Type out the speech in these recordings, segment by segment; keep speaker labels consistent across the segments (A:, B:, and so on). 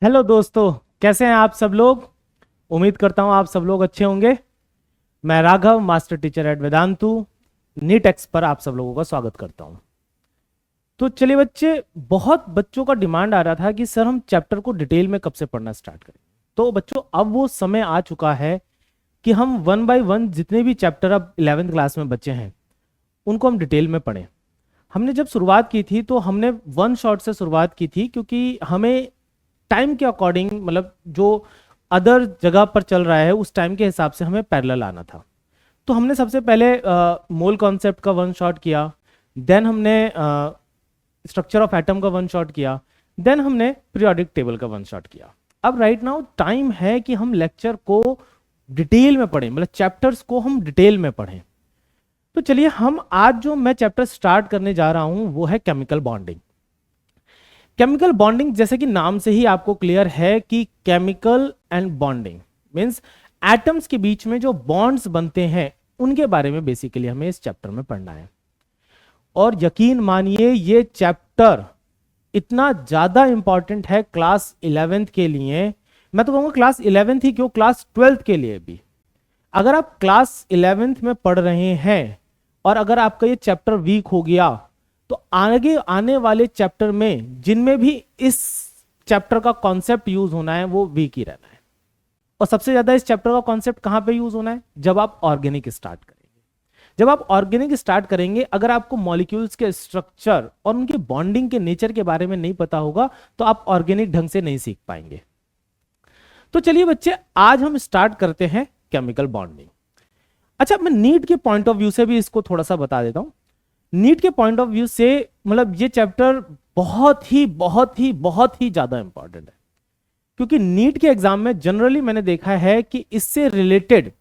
A: Hello दोस्तों, कैसे हैं आप सब लोग। उम्मीद करता हूं आप सब लोग अच्छे होंगे। मैं Raghav, master teacher at Vedantu NEET X पर आप सब लोगों का स्वागत करता हूं। तो चलिए बच्चे, बहुत बच्चों का डिमांड आ रहा था कि सर हम चैप्टर को डिटेल में कब से पढ़ना स्टार्ट करें। तो बच्चों, अब वो समय आ चुका है कि हम वन बाय वन जितने भी चैप्टर अब 11th क्लास में बच्चे हैं उनको हम डिटेल में पढ़ें। हमने जब शुरुआत की थी तो हमने वन शॉट से शुरुआत की थी, क्योंकि हमें टाइम के अकॉर्डिंग, मतलब जो अदर जगह पर चल रहा है उस टाइम के हिसाब से हमें पैरेलल आना था। तो हमने सबसे पहले मोल कॉन्सेप्ट का वन शॉट किया, देन हमने स्ट्रक्चर ऑफ एटम का वन शॉट किया, देन हमने पीरियोडिक टेबल का वन शॉट किया। अब राइट नाउ टाइम है कि हम लेक्चर को डिटेल में पढ़ें, मतलब चैप्टर्स को हम डिटेल में पढ़ें। तो चलिए, हम आज जो मैं चैप्टर स्टार्ट करने जा रहा हूं वो है केमिकल बॉन्डिंग। केमिकल बॉन्डिंग, जैसे कि नाम से ही आपको क्लियर है कि chemical and bonding means atoms के बीच में जो बॉन्ड्स बनते हैं उनके बारे में बेसिकली हमें इस चैप्टर में पढ़ना है। और यकीन मानिए ये चैप्टर इतना ज्यादा इंपॉर्टेंट है क्लास 11th के लिए। मैं तो कहूंगा क्लास 11th ही क्यों, क्लास 12th के लिए भी। अगर आप क्लास 11th में पढ़ रहे हैं और अगर आपका ये चैप्टर वीक हो गया तो आगे आने वाले चैप्टर में जिनमें भी इस चैप्टर का कॉन्सेप्ट यूज होना है वो वीक ही रहना है। और सबसे ज्यादा इस चैप्टर का कॉन्सेप्ट कहां पे यूज होना है, जब आप ऑर्गेनिक स्टार्ट करेंगे। जब आप ऑर्गेनिक स्टार्ट करेंगे, अगर आपको मॉलिक्यूल्स के स्ट्रक्चर और उनके बॉन्डिंग के नेचर के बारे में नहीं पता होगा तो आप ऑर्गेनिक ढंग से नहीं सीख पाएंगे। तो चलिए बच्चे, आज हम स्टार्ट करते हैं केमिकल बॉन्डिंग। अच्छा, मैं नीट के पॉइंट ऑफ व्यू से भी इसको थोड़ा सा बता देता हूं। नीट के पॉइंट ऑफ व्यू से मतलब ये चैप्टर बहुत ही ज्यादा इंपॉर्टेंट है, क्योंकि नीट के एग्जाम में जनरली मैंने देखा है कि इससे रिलेटेड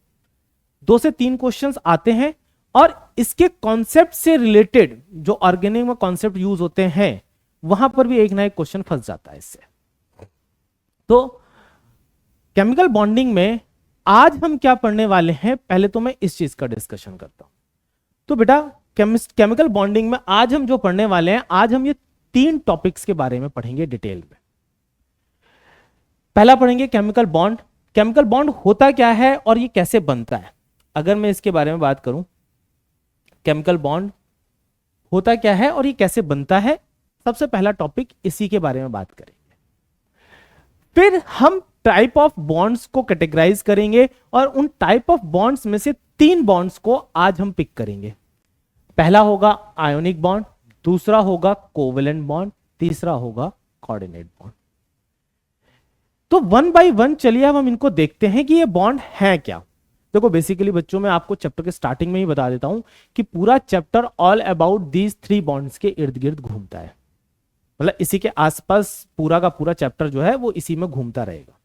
A: 2 से 3 क्वेश्चंस आते हैं और इसके कॉन्सेप्ट से रिलेटेड जो ऑर्गेनिक में कॉन्सेप्ट यूज होते हैं वहां पर भी एक ना एक क्वेश्चन फंस जाता है इससे। तो केमिकल बॉन्डिंग में आज हम क्या पढ़ने वाले हैं, पहले तो मैं इस चीज का डिस्कशन करता हूं। तो बेटा, केमिकल बॉन्डिंग में आज हम जो पढ़ने वाले हैं, आज हम ये 3 टॉपिक्स के बारे में पढ़ेंगे डिटेल में। पहला पढ़ेंगे केमिकल बॉन्ड। केमिकल बॉन्ड होता क्या है और ये कैसे बनता है। अगर मैं इसके बारे में बात करूं, केमिकल बॉन्ड होता क्या है और ये कैसे बनता है, सबसे पहला टॉपिक इसी के बारे में बात करेंगे। फिर हम टाइप ऑफ बॉन्ड्स को कैटेगराइज करेंगे और उन टाइप ऑफ बॉन्ड्स में से 3 बॉन्ड्स को आज हम पिक करेंगे। पहला होगा आयोनिक बॉन्ड, दूसरा होगा कोवेलेंट बॉन्ड, तीसरा होगा कोऑर्डिनेट बॉन्ड। तो वन बाय वन चलिए अब हम इनको देखते हैं कि ये बॉन्ड है क्या। देखो बेसिकली बच्चों, मैं आपको चैप्टर के स्टार्टिंग में ही बता देता हूं कि पूरा chapter all about these 3 bonds के इर्द गिर्द घूमता है। मतलब इसी के आसपास पूरा का पूरा चैप्टर जो है वो इसी में घूमता रहेगा।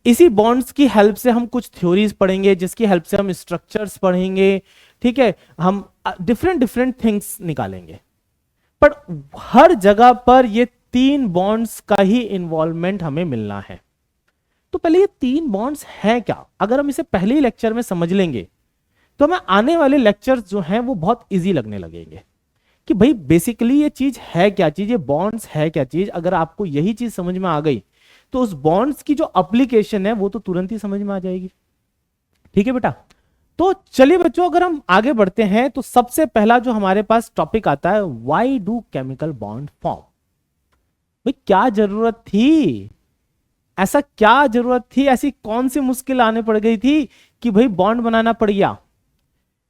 A: इसी बॉन्ड्स की हेल्प से हम कुछ थ्योरीज पढ़ेंगे, जिसकी हेल्प से हम स्ट्रक्चर्स पढ़ेंगे। ठीक है, हम डिफरेंट थिंग्स निकालेंगे। पर हर जगह पर ये 3 बॉन्ड्स का ही इन्वॉल्वमेंट हमें मिलना है। तो पहले ये 3 बॉन्ड्स हैं क्या, अगर हम इसे पहले ही लेक्चर में समझ लेंगे तो हमें आने वाले लेक्चर्स जो हैं वो बहुत इजी लगने लगेंगे कि भाई बेसिकली ये चीज है क्या चीज, ये बॉन्ड्स है क्या चीज। अगर आपको यही चीज समझ में आ गई तो उस बॉन्ड्स की जो एप्लीकेशन है वो तो तुरंत ही समझ में आ जाएगी। ठीक है बेटा, तो चलिए बच्चों, अगर हम आगे बढ़ते हैं तो सबसे पहला जो हमारे पास टॉपिक आता है, why do chemical bond form. भाई क्या जरूरत थी, ऐसा क्या जरूरत थी, ऐसी कौन सी मुश्किल आने पड़ गई थी कि भाई बॉन्ड बनाना पड़ गया।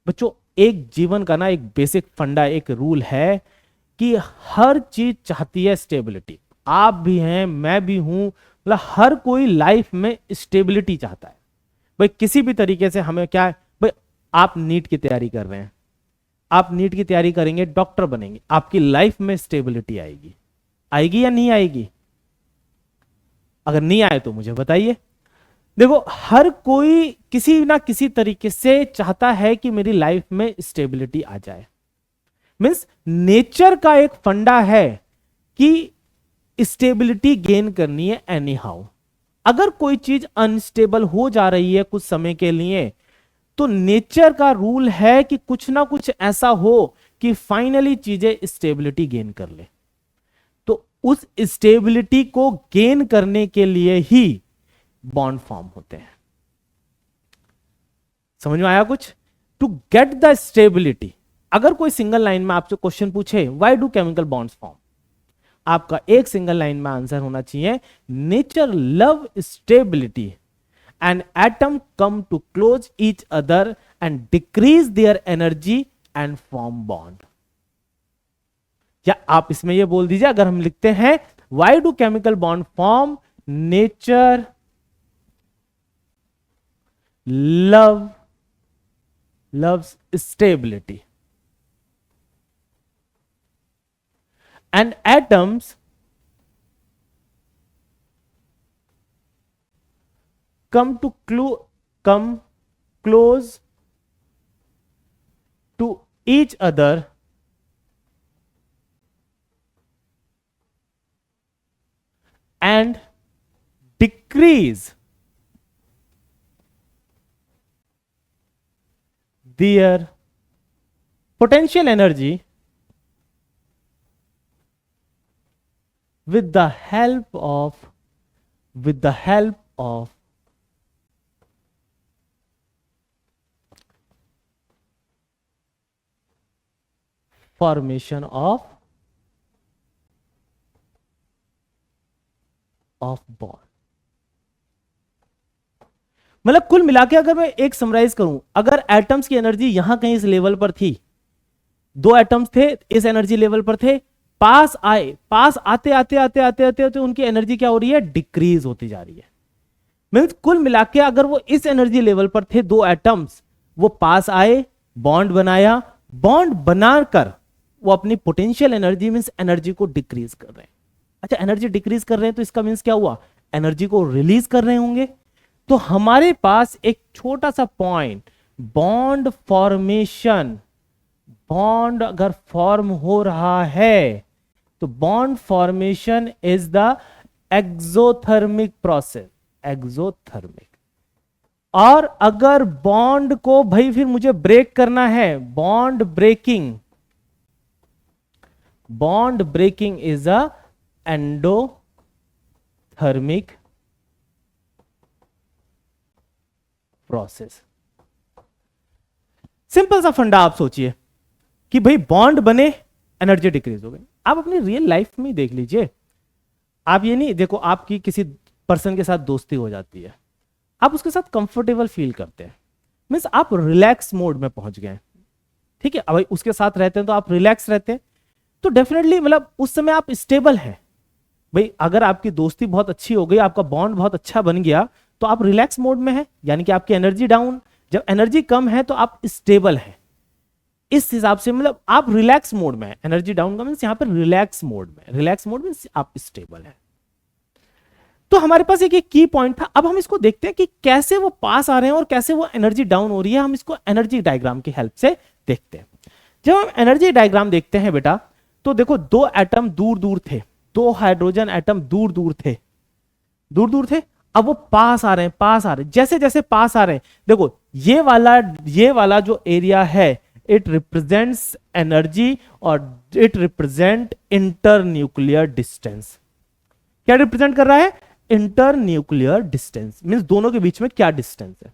A: बच्चों, एक जीवन का ना एक बेसिक फंडा, एक रूल है कि हर चीज चाहती है स्टेबिलिटी। आप भी हैं, मैं भी हूं, मतलब हर कोई लाइफ में स्टेबिलिटी चाहता है। भाई किसी भी तरीके से हमें क्या है, भाई आप नीट की तैयारी कर रहे हैं, आप नीट की तैयारी करेंगे, डॉक्टर बनेंगे, आपकी लाइफ में स्टेबिलिटी आएगी। आएगी या नहीं आएगी? अगर नहीं आए तो मुझे बताइए। देखो, हर कोई किसी ना किसी तरीके से चाहता है कि मेरी लाइफ में स्टेबिलिटी आ जाए। मींस नेचर का एक फंडा है कि स्टेबिलिटी गेन करनी है एनी हाउ। अगर कोई चीज अनस्टेबल हो जा रही है कुछ समय के लिए तो नेचर का रूल है कि कुछ ना कुछ ऐसा हो कि फाइनली चीजें स्टेबिलिटी गेन कर ले। तो उस स्टेबिलिटी को गेन करने के लिए ही बॉन्ड फॉर्म होते हैं। समझ में आया कुछ? टू गेट द स्टेबिलिटी, अगर कोई सिंगल लाइन में आपसे क्वेश्चन पूछे why do chemical bonds form, आपका एक सिंगल लाइन में आंसर होना चाहिए nature love stability and atom come to close each other and decrease their energy and form bond. या आप इसमें ये बोल दीजिए, अगर हम लिखते हैं why do chemical bond form, nature loves stability and atoms come close to each other and decrease their potential energy with the help of formation of bond। मतलब कुल मिला के अगर मैं एक समराइज करूं, अगर एटम्स की एनर्जी यहां कहीं इस लेवल पर थी, दो एटम्स थे इस एनर्जी लेवल पर थे, पास आते आते उनकी एनर्जी क्या हो रही है, डिक्रीज होती जा रही है। मींस कुल मिला के अगर वो इस एनर्जी लेवल पर थे दो एटम्स, वो पास आए, बॉन्ड बनाया, बॉन्ड बनाकर वो अपनी पोटेंशियल एनर्जी मींस एनर्जी को डिक्रीज कर रहे हैं। अच्छा, एनर्जी डिक्रीज कर रहे हैं तो इसका मींस क्या हुआ, एनर्जी को रिलीज कर रहे होंगे। तो हमारे पास एक छोटा सा पॉइंट, बॉन्ड फॉर्मेशन, बॉन्ड अगर फॉर्म हो रहा है तो bond formation is the exothermic process, exothermic. और अगर बॉन्ड को भाई फिर मुझे ब्रेक करना है, bond breaking is a endothermic process. Simple सा फंडा आप सोचिए कि भाई बॉन्ड बने, एनर्जी डिक्रीज हो गई। आप अपनी रियल लाइफ में देख लीजिए, आप ये नहीं देखो, आपकी किसी पर्सन के साथ दोस्ती हो जाती है, आप उसके साथ कंफर्टेबल फील करते हैं, मीन्स आप रिलैक्स मोड में पहुंच गए, ठीक है। अब भाई उसके साथ रहते हैं तो आप रिलैक्स रहते हैं, तो डेफिनेटली मतलब उस समय आप स्टेबल हैं। भाई अगर आपकी दोस्ती बहुत अच्छी हो गई, आपका बॉन्ड बहुत अच्छा बन गया, तो आप रिलैक्स मोड में हैं, यानी कि आपकी एनर्जी डाउन। जब एनर्जी कम है तो आप स्टेबल हैं। इस हिसाब से मतलब आप रिलैक्स मोड में हैं, एनर्जी डाउन का मींस यहां पर रिलैक्स मोड में, रिलैक्स मोड मींस आप स्टेबल हैं। तो हमारे पास एक की पॉइंट था। अब हम इसको देखते हैं कि कैसे वो पास आ रहे हैं और कैसे वो एनर्जी डाउन हो रही है। हम इसको एनर्जी डायग्राम की हेल्प से देखते हैं। जब हम एनर्जी डायग्राम देखते हैं बेटा, तो देखो दो एटम दूर दूर थे, दो हाइड्रोजन एटम दूर दूर थे, अब वो पास आ रहे हैं, जैसे जैसे पास आ रहे हैं, देखो ये वाला जो एरिया है, इट रिप्रेजेंट्स एनर्जी और it represent inter nuclear distance. क्या रिप्रेजेंट कर रहा है, इंटर न्यूक्लियर डिस्टेंस, मींस दोनों के बीच में क्या डिस्टेंस है।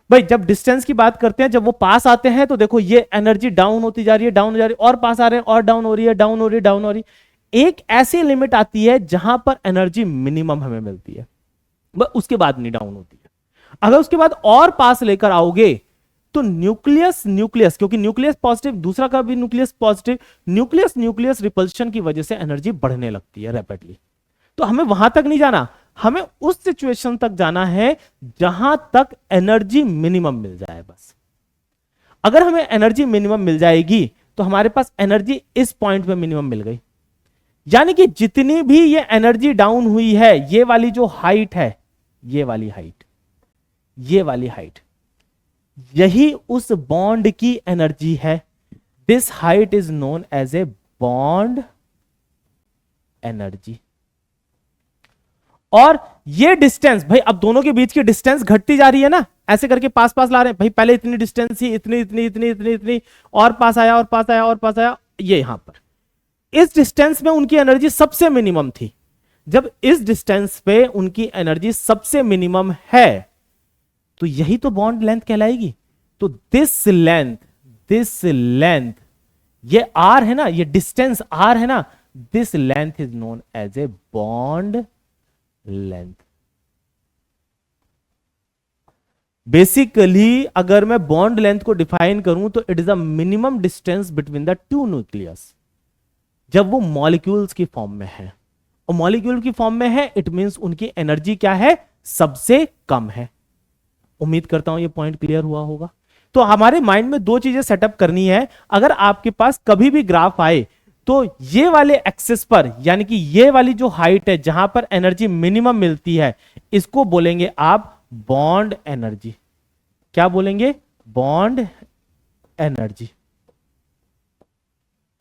A: भाई जब डिस्टेंस की बात करते हैं, जब वो पास आते हैं तो देखो ये एनर्जी डाउन होती जा रही है, डाउन हो जा रही है, और पास आ रहे हैं और डाउन हो रही है, डाउन हो रही है, डाउन हो रही है। एक ऐसी लिमिट आती है जहां पर एनर्जी मिनिमम हमें मिलती है, उसके बाद नहीं डाउन होती है। अगर उसके बाद और पास लेकर आओगे तो न्यूक्लियस क्योंकि न्यूक्लियस पॉजिटिव, दूसरा का भी न्यूक्लियस पॉजिटिव, न्यूक्लियस रिपल्शन की वजह से एनर्जी बढ़ने लगती है रैपिडली। तो हमें वहां तक नहीं जाना, हमें उस सिचुएशन तक जाना है जहां तक एनर्जी मिनिमम मिल जाए बस। अगर हमें एनर्जी मिनिमम मिल जाएगी तो हमारे पास एनर्जी इस पॉइंट पे मिनिमम मिल गई, यानी कि जितनी भी ये एनर्जी डाउन हुई है, ये वाली जो हाइट है, ये वाली हाइट, यही उस बॉन्ड की एनर्जी है। This height is known as a bond energy. और ये डिस्टेंस, भाई अब दोनों के बीच की डिस्टेंस घटती जा रही है ना, ऐसे करके पास पास ला रहे हैं। भाई पहले इतनी डिस्टेंस थी, इतनी, और पास आया, और पास आया, और पास आया, ये यहां पर इस डिस्टेंस में उनकी एनर्जी सबसे मिनिमम थी। जब इस डिस्टेंस पे उनकी एनर्जी सबसे मिनिमम है तो यही तो बॉन्ड लेंथ कहलाएगी। तो दिस लेंथ ये आर है ना, ये डिस्टेंस आर है ना, this length is known as a bond length. Basically अगर मैं बॉन्ड लेंथ को डिफाइन करूं तो it is a minimum distance between the two nucleus जब वो मॉलिक्यूल्स की फॉर्म में है। और मॉलिक्यूल की फॉर्म में है इट मींस उनकी एनर्जी क्या है, सबसे कम है। उम्मीद करता हूं ये पॉइंट क्लियर हुआ होगा। तो हमारे माइंड में दो चीजें सेटअप करनी है। अगर आपके पास कभी भी ग्राफ आए तो ये वाले एक्सिस पर, यानी कि ये वाली जो हाइट है जहां पर एनर्जी मिनिमम मिलती है, इसको बोलेंगे आप बॉन्ड एनर्जी। क्या बोलेंगे, बॉन्ड एनर्जी।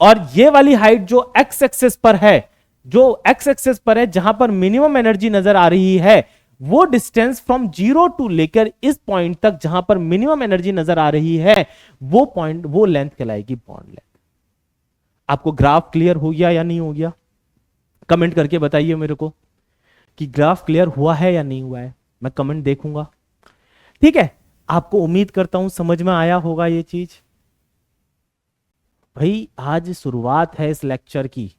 A: और ये वाली हाइट जो एक्स एक्सिस पर है, जो एक्स एक्सिस पर है जहां पर मिनिमम एनर्जी नजर आ रही है, वो डिस्टेंस फ्रॉम जीरो टू लेकर इस पॉइंट तक जहां पर मिनिमम एनर्जी नजर आ रही है, वो पॉइंट, वो लेंथ कहलाएगी बॉन्ड लेंथ। आपको ग्राफ क्लियर हो गया या नहीं हो गया? कमेंट करके बताइए मेरे को कि ग्राफ क्लियर हुआ है या नहीं हुआ है। मैं कमेंट देखूंगा। ठीक है, आपको उम्मीद करता हूं समझ में आया होगा ये चीज। भाई आज शुरुआत है इस लेक्चर की।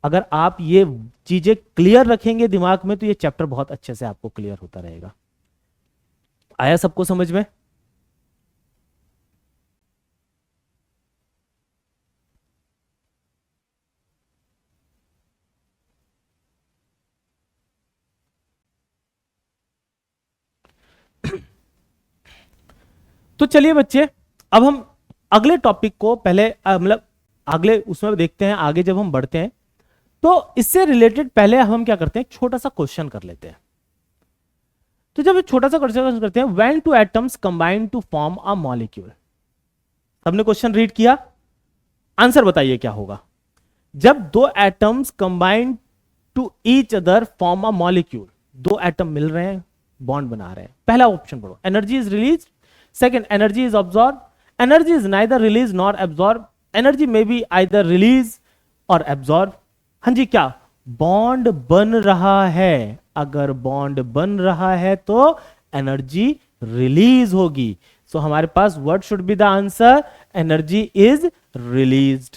A: अगर आप ये चीजें क्लियर रखेंगे दिमाग में तो ये चैप्टर बहुत अच्छे से आपको क्लियर होता रहेगा। आया सबको समझ में? तो चलिए बच्चे, अब हम अगले टॉपिक को पहले मतलब अगले उसमें देखते हैं। आगे जब हम बढ़ते हैं तो इससे रिलेटेड पहले हम क्या करते हैं, एक छोटा सा क्वेश्चन कर लेते हैं। तो जब एक छोटा सा क्वेश्चन करते हैं, when two atoms combine to form a molecule. सबने क्वेश्चन रीड किया, आंसर बताइए क्या होगा। जब दो atoms combine to each other form a molecule, दो एटम मिल रहे हैं, बॉन्ड बना रहे हैं। पहला ऑप्शन पढ़ो, energy is release. Second, energy is absorb. Energy is neither release nor absorb. Energy में बी आइदर रिलीज और एब्जॉर्ब। हाँ जी, क्या बॉन्ड बन रहा है? अगर बॉन्ड बन रहा है तो एनर्जी रिलीज होगी। सो हमारे पास what should be the answer, energy is released.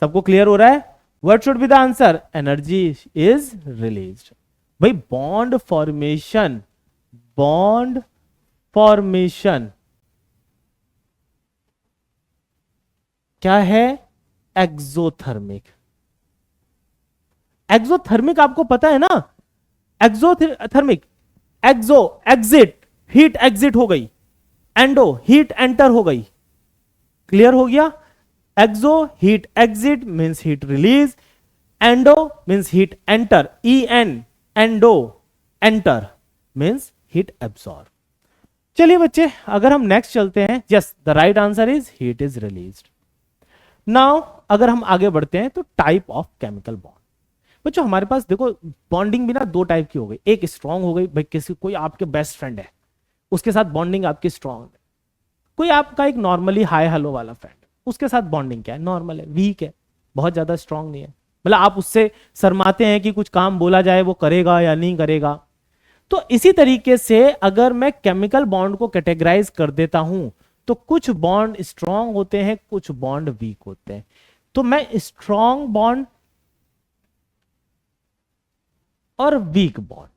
A: सबको क्लियर हो रहा है? What should be the answer, energy is released. भाई बॉन्ड फॉर्मेशन, बॉन्ड फॉर्मेशन क्या है? एक्सोथर्मिक। एक्सोथर्मिक आपको पता है ना, exothermic, exo exit, heat exit हो गई, एंडो हीट एंटर हो गई। क्लियर हो गया? Exo heat exit means heat release, endo means heat enter, E N endo, enter means heat absorb. चलिए बच्चे, अगर हम नेक्स्ट चलते हैं, yes the right answer is heat is released. Now अगर हम आगे बढ़ते हैं तो टाइप ऑफ केमिकल बॉन्ड। बच्चों हमारे पास देखो बॉन्डिंग भी ना दो टाइप की हो गई। एक स्ट्रांग हो गई, भाई किसी कोई आपके बेस्ट फ्रेंड है, उसके साथ बॉन्डिंग आपकी स्ट्रांग है। कोई आपका एक नॉर्मली हाई हेलो वाला फ्रेंड, उसके साथ बॉन्डिंग क्या है, नॉर्मल है, वीक है, बहुत ज्यादा स्ट्रांग नहीं है। मतलब आप उससे शर्माते हैं कि कुछ काम बोला जाए वो करेगा या नहीं करेगा। तो इसी तरीके से अगर मैं केमिकल बॉन्ड को कैटेगराइज कर देता हूं तो कुछ बॉन्ड स्ट्रांग होते हैं, कुछ बॉन्ड वीक होते हैं। तो मैं स्ट्रांग बॉन्ड और वीक बॉन्ड,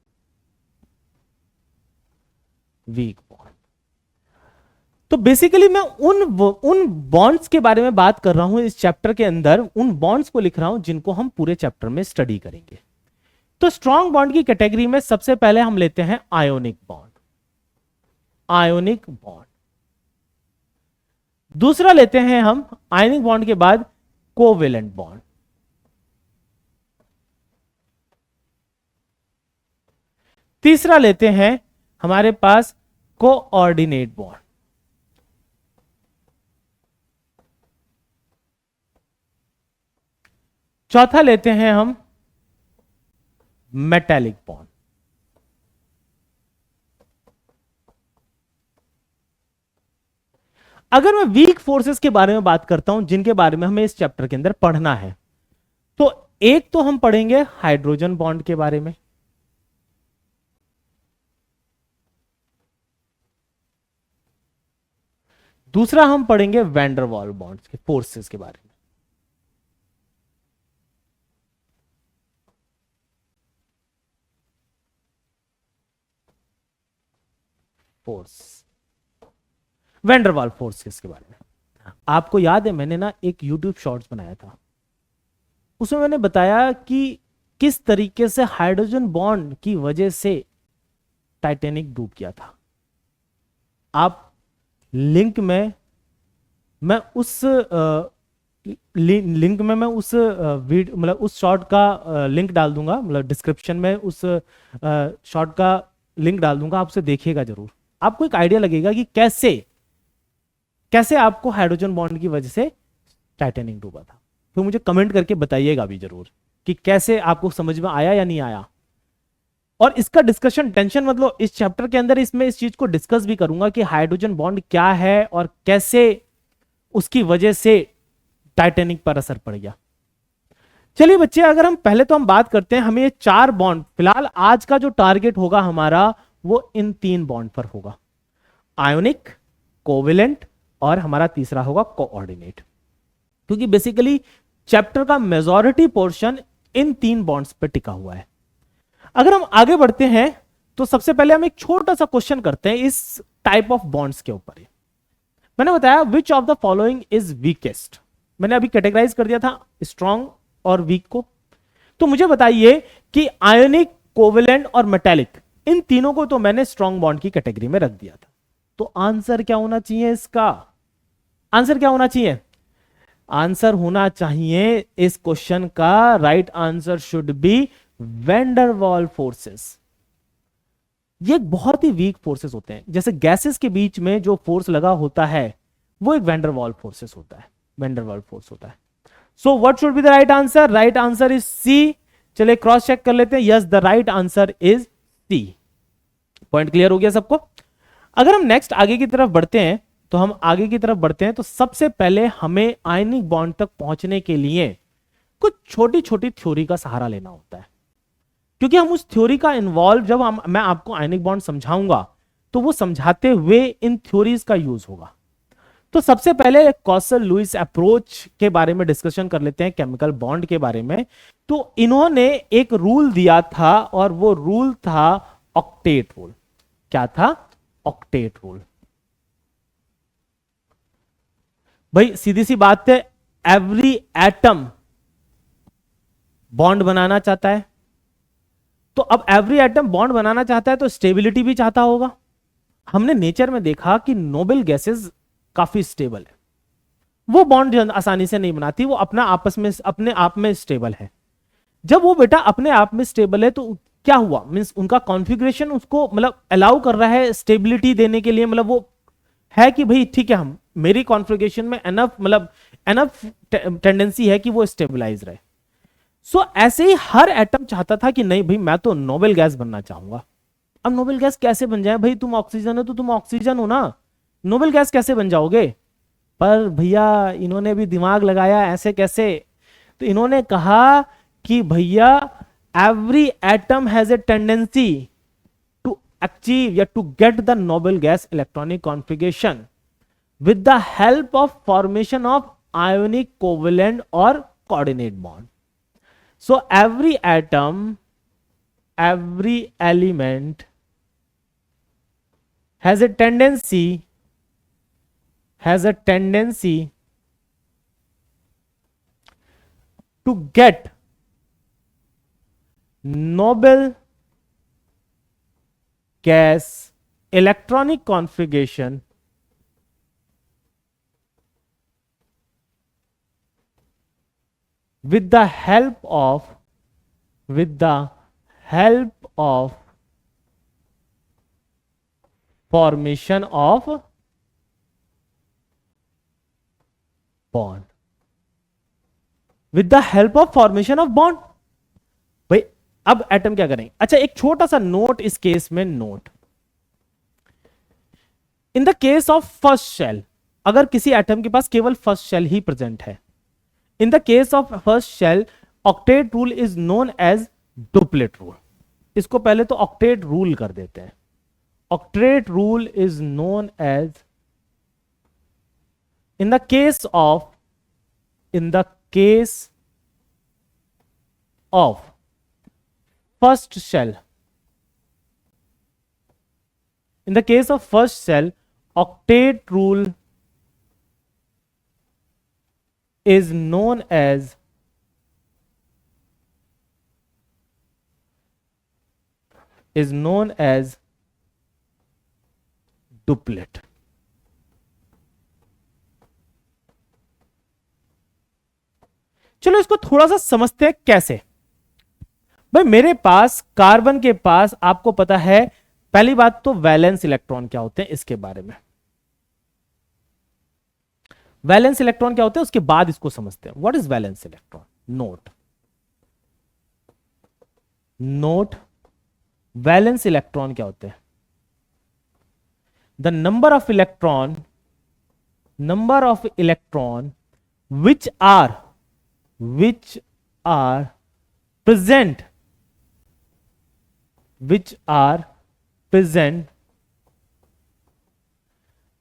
A: वीक बॉन्ड, तो बेसिकली मैं उन बॉन्ड्स के बारे में बात कर रहा हूं इस चैप्टर के अंदर। उन बॉन्ड्स को लिख रहा हूं जिनको हम पूरे चैप्टर में स्टडी करेंगे। तो स्ट्रांग बॉन्ड की कैटेगरी में सबसे पहले हम लेते हैं आयोनिक बॉन्ड, आयोनिक बॉन्ड। दूसरा लेते हैं हम आयोनिक बॉन्ड के बाद कोवेलेंट बॉन्ड। तीसरा लेते हैं हमारे पास कोऑर्डिनेट बॉन्ड। चौथा लेते हैं हम मेटेलिक बॉन्ड। अगर मैं वीक फोर्सेस के बारे में बात करता हूं जिनके बारे में हमें इस चैप्टर के अंदर पढ़ना है, तो एक तो हम पढ़ेंगे हाइड्रोजन बॉन्ड के बारे में, दूसरा हम पढ़ेंगे वैंडरवाल बॉन्ड्स के फोर्सेस के बारे में। फोर्स, वैंडरवाल फोर्सेस के बारे में। आपको याद है मैंने ना एक यूट्यूब शॉर्ट्स बनाया था, उसमें मैंने बताया कि किस तरीके से हाइड्रोजन बॉन्ड की वजह से टाइटैनिक डूब गया था। आप लिंक में मैं उस लिंक में मैं उस वीडियो मतलब उस शॉर्ट का लिंक डाल दूंगा, मतलब डिस्क्रिप्शन में उस शॉर्ट का लिंक डाल दूंगा, आप उसे देखिएगा जरूर। आपको एक आइडिया लगेगा कि कैसे कैसे आपको हाइड्रोजन बॉन्ड की वजह से टाइटैनिक डूबा था। तो मुझे कमेंट करके बताइएगा भी जरूर कि कैसे आपको समझ में आया या नहीं आया। और इसका डिस्कशन, टेंशन मतलब इस चैप्टर के अंदर इसमें इस चीज को डिस्कस भी करूंगा कि हाइड्रोजन बॉन्ड क्या है और कैसे उसकी वजह से टाइटैनिक पर असर पड़ गया। चलिए बच्चे, अगर हम पहले तो हम बात करते हैं, हमें ये 4 बॉन्ड, फिलहाल आज का जो टारगेट होगा हमारा वो इन 3 बॉन्ड पर होगा, आयोनिक, कोवेलेंट और हमारा तीसरा होगा कोऑर्डिनेट, क्योंकि बेसिकली चैप्टर का मेजॉरिटी पोर्शन इन 3 बॉन्ड्स पर टिका हुआ है। अगर हम आगे बढ़ते हैं तो सबसे पहले हम एक छोटा सा क्वेश्चन करते हैं इस टाइप ऑफ बॉन्ड्स के ऊपर। मैंने बताया विच of the following is weakest, मैंने अभी कैटेगराइज कर दिया था स्ट्रॉन्ग और वीक को। तो मुझे बताइए कि आयोनिक, कोवेलेंट और मेटालिक, इन तीनों को तो मैंने स्ट्रॉन्ग बॉन्ड की कैटेगरी में रख दिया था। तो आंसर क्या होना चाहिए इसका? आंसर क्या होना चाहिए? आंसर होना चाहिए इस क्वेश्चन का right answer should be van der Waals forces. ये एक बहुत ही वीक फोर्सेस होते हैं, जैसे गैसेस के बीच में जो फोर्स लगा होता है वो एक वैंडरवाल फोर्सेस होता है, वैंडरवाल फोर्स होता है। So what should be the right answer? Right answer is C. चलिए क्रॉस चेक कर लेते हैं, yes the right answer is C. Point clear हो गया सबको? अगर हम नेक्स्ट आगे की तरफ बढ़ते हैं तो सबसे पहले हमें आयनिक बॉन्ड तक पहुंचने के लिए कुछ छोटी छोटी थ्योरी का सहारा लेना होता है, क्योंकि हम उस थ्योरी का इन्वॉल्व जब मैं आपको आयनिक बॉन्ड समझाऊंगा तो वो समझाते हुए इन थ्योरीज का यूज होगा। तो सबसे पहले कॉसल लुइस अप्रोच के बारे में डिस्कशन कर लेते हैं, केमिकल बॉन्ड के बारे में। तो इन्होंने एक रूल दिया था और वो रूल था ऑक्टेट रूल। क्या था? Octet rule. भाई सीधी सी बात है, एवरी एटम बॉन्ड बनाना चाहता है, तो अब एवरी एटम बॉन्ड बनाना चाहता है तो स्टेबिलिटी भी चाहता होगा। हमने नेचर में देखा कि नोबल गैसेस काफी स्टेबल है, वो बॉन्ड आसानी से नहीं बनाती, वो अपने आप में स्टेबल है। जब वो बेटा अपने आप में स्टेबल है तो क्या हुआ, मींस उनका कॉन्फ़िगरेशन उसको मतलब अलाउ कर रहा है स्टेबिलिटी देने के लिए, मतलब वो है कि भाई ठीक है, हम मेरी कॉन्फ़िगरेशन में एनफ टेंडेंसी है कि वो स्टेबलाइज रहे। सो ऐसे ही हर एटम चाहता था कि नहीं भाई मैं तो नोबल गैस बनना चाहूंगा। अब नोबल गैस कैसे बन जाए? भाई तुम ऑक्सीजन हो तो तुम ऑक्सीजन हो ना, नोबल गैस कैसे बन जाओगे? पर भैया इन्होंने भी दिमाग लगाया, ऐसे कैसे? तो इन्होंने कहा कि भैया every atom has a tendency to achieve या to get the noble gas electronic configuration with the help of formation of ionic, covalent और coordinate bond. So every atom, every element has a tendency to get noble gas electronic configuration with the help of formation of bond, with the help of formation of bond। भाई अब atom क्या करेंगे? अच्छा एक छोटा सा note इस case में, note in the case of first shell, अगर किसी एटम के पास केवल फर्स्ट शेल ही प्रेजेंट है, in the case of first shell octet rule is known as duplet rule. इसको पहले तो ऑक्टेट रूल कर देते हैं। Octet rule is known as in the case of first shell, in the case of first cell, octet rule is known as duplet। चलो इसको थोड़ा सा समझते हैं कैसे। भाई मेरे पास कार्बन के पास, आपको पता है, पहली बात तो वैलेंस इलेक्ट्रॉन क्या होते हैं इसके बारे में, वैलेंस इलेक्ट्रॉन क्या होते हैं उसके बाद इसको समझते हैं। What is valence electron? Note valence electron क्या होते हैं? The number of electron which are present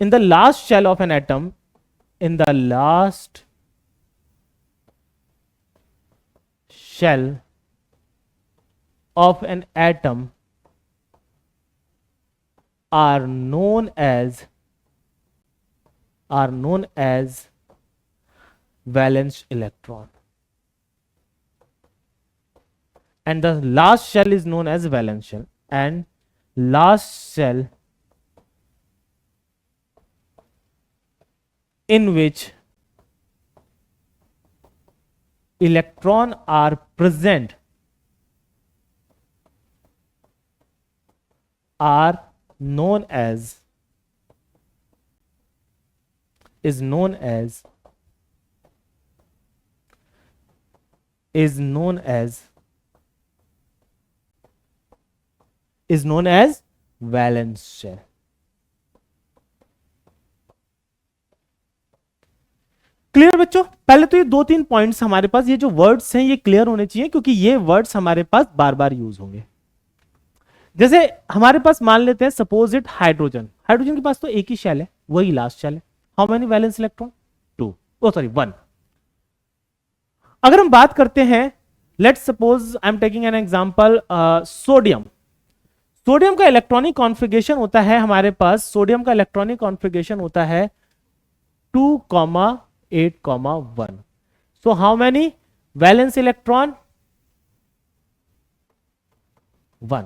A: in the last shell of an atom, in the last shell of an atom are known as valence electron, and the last shell is known as valence shell, and last shell in which electron are present are known as valence shell। Clear बच्चों? पहले तो ये 2-3 points हमारे पास, ये जो words हैं ये क्लियर होने चाहिए, क्योंकि ये वर्ड्स हमारे पास बार बार यूज होंगे। जैसे हमारे पास मान लेते हैं सपोज इट हाइड्रोजन के पास तो एक ही शेल है, वही लास्ट शेल है। How many valence electron? 1। अगर हम बात करते हैं, let's suppose I am taking an example, sodium का इलेक्ट्रॉनिक कॉन्फ़िगरेशन होता है हमारे पास, सोडियम का इलेक्ट्रॉनिक कॉन्फ़िगरेशन होता है 2,8,1। So how many valence electron? 1।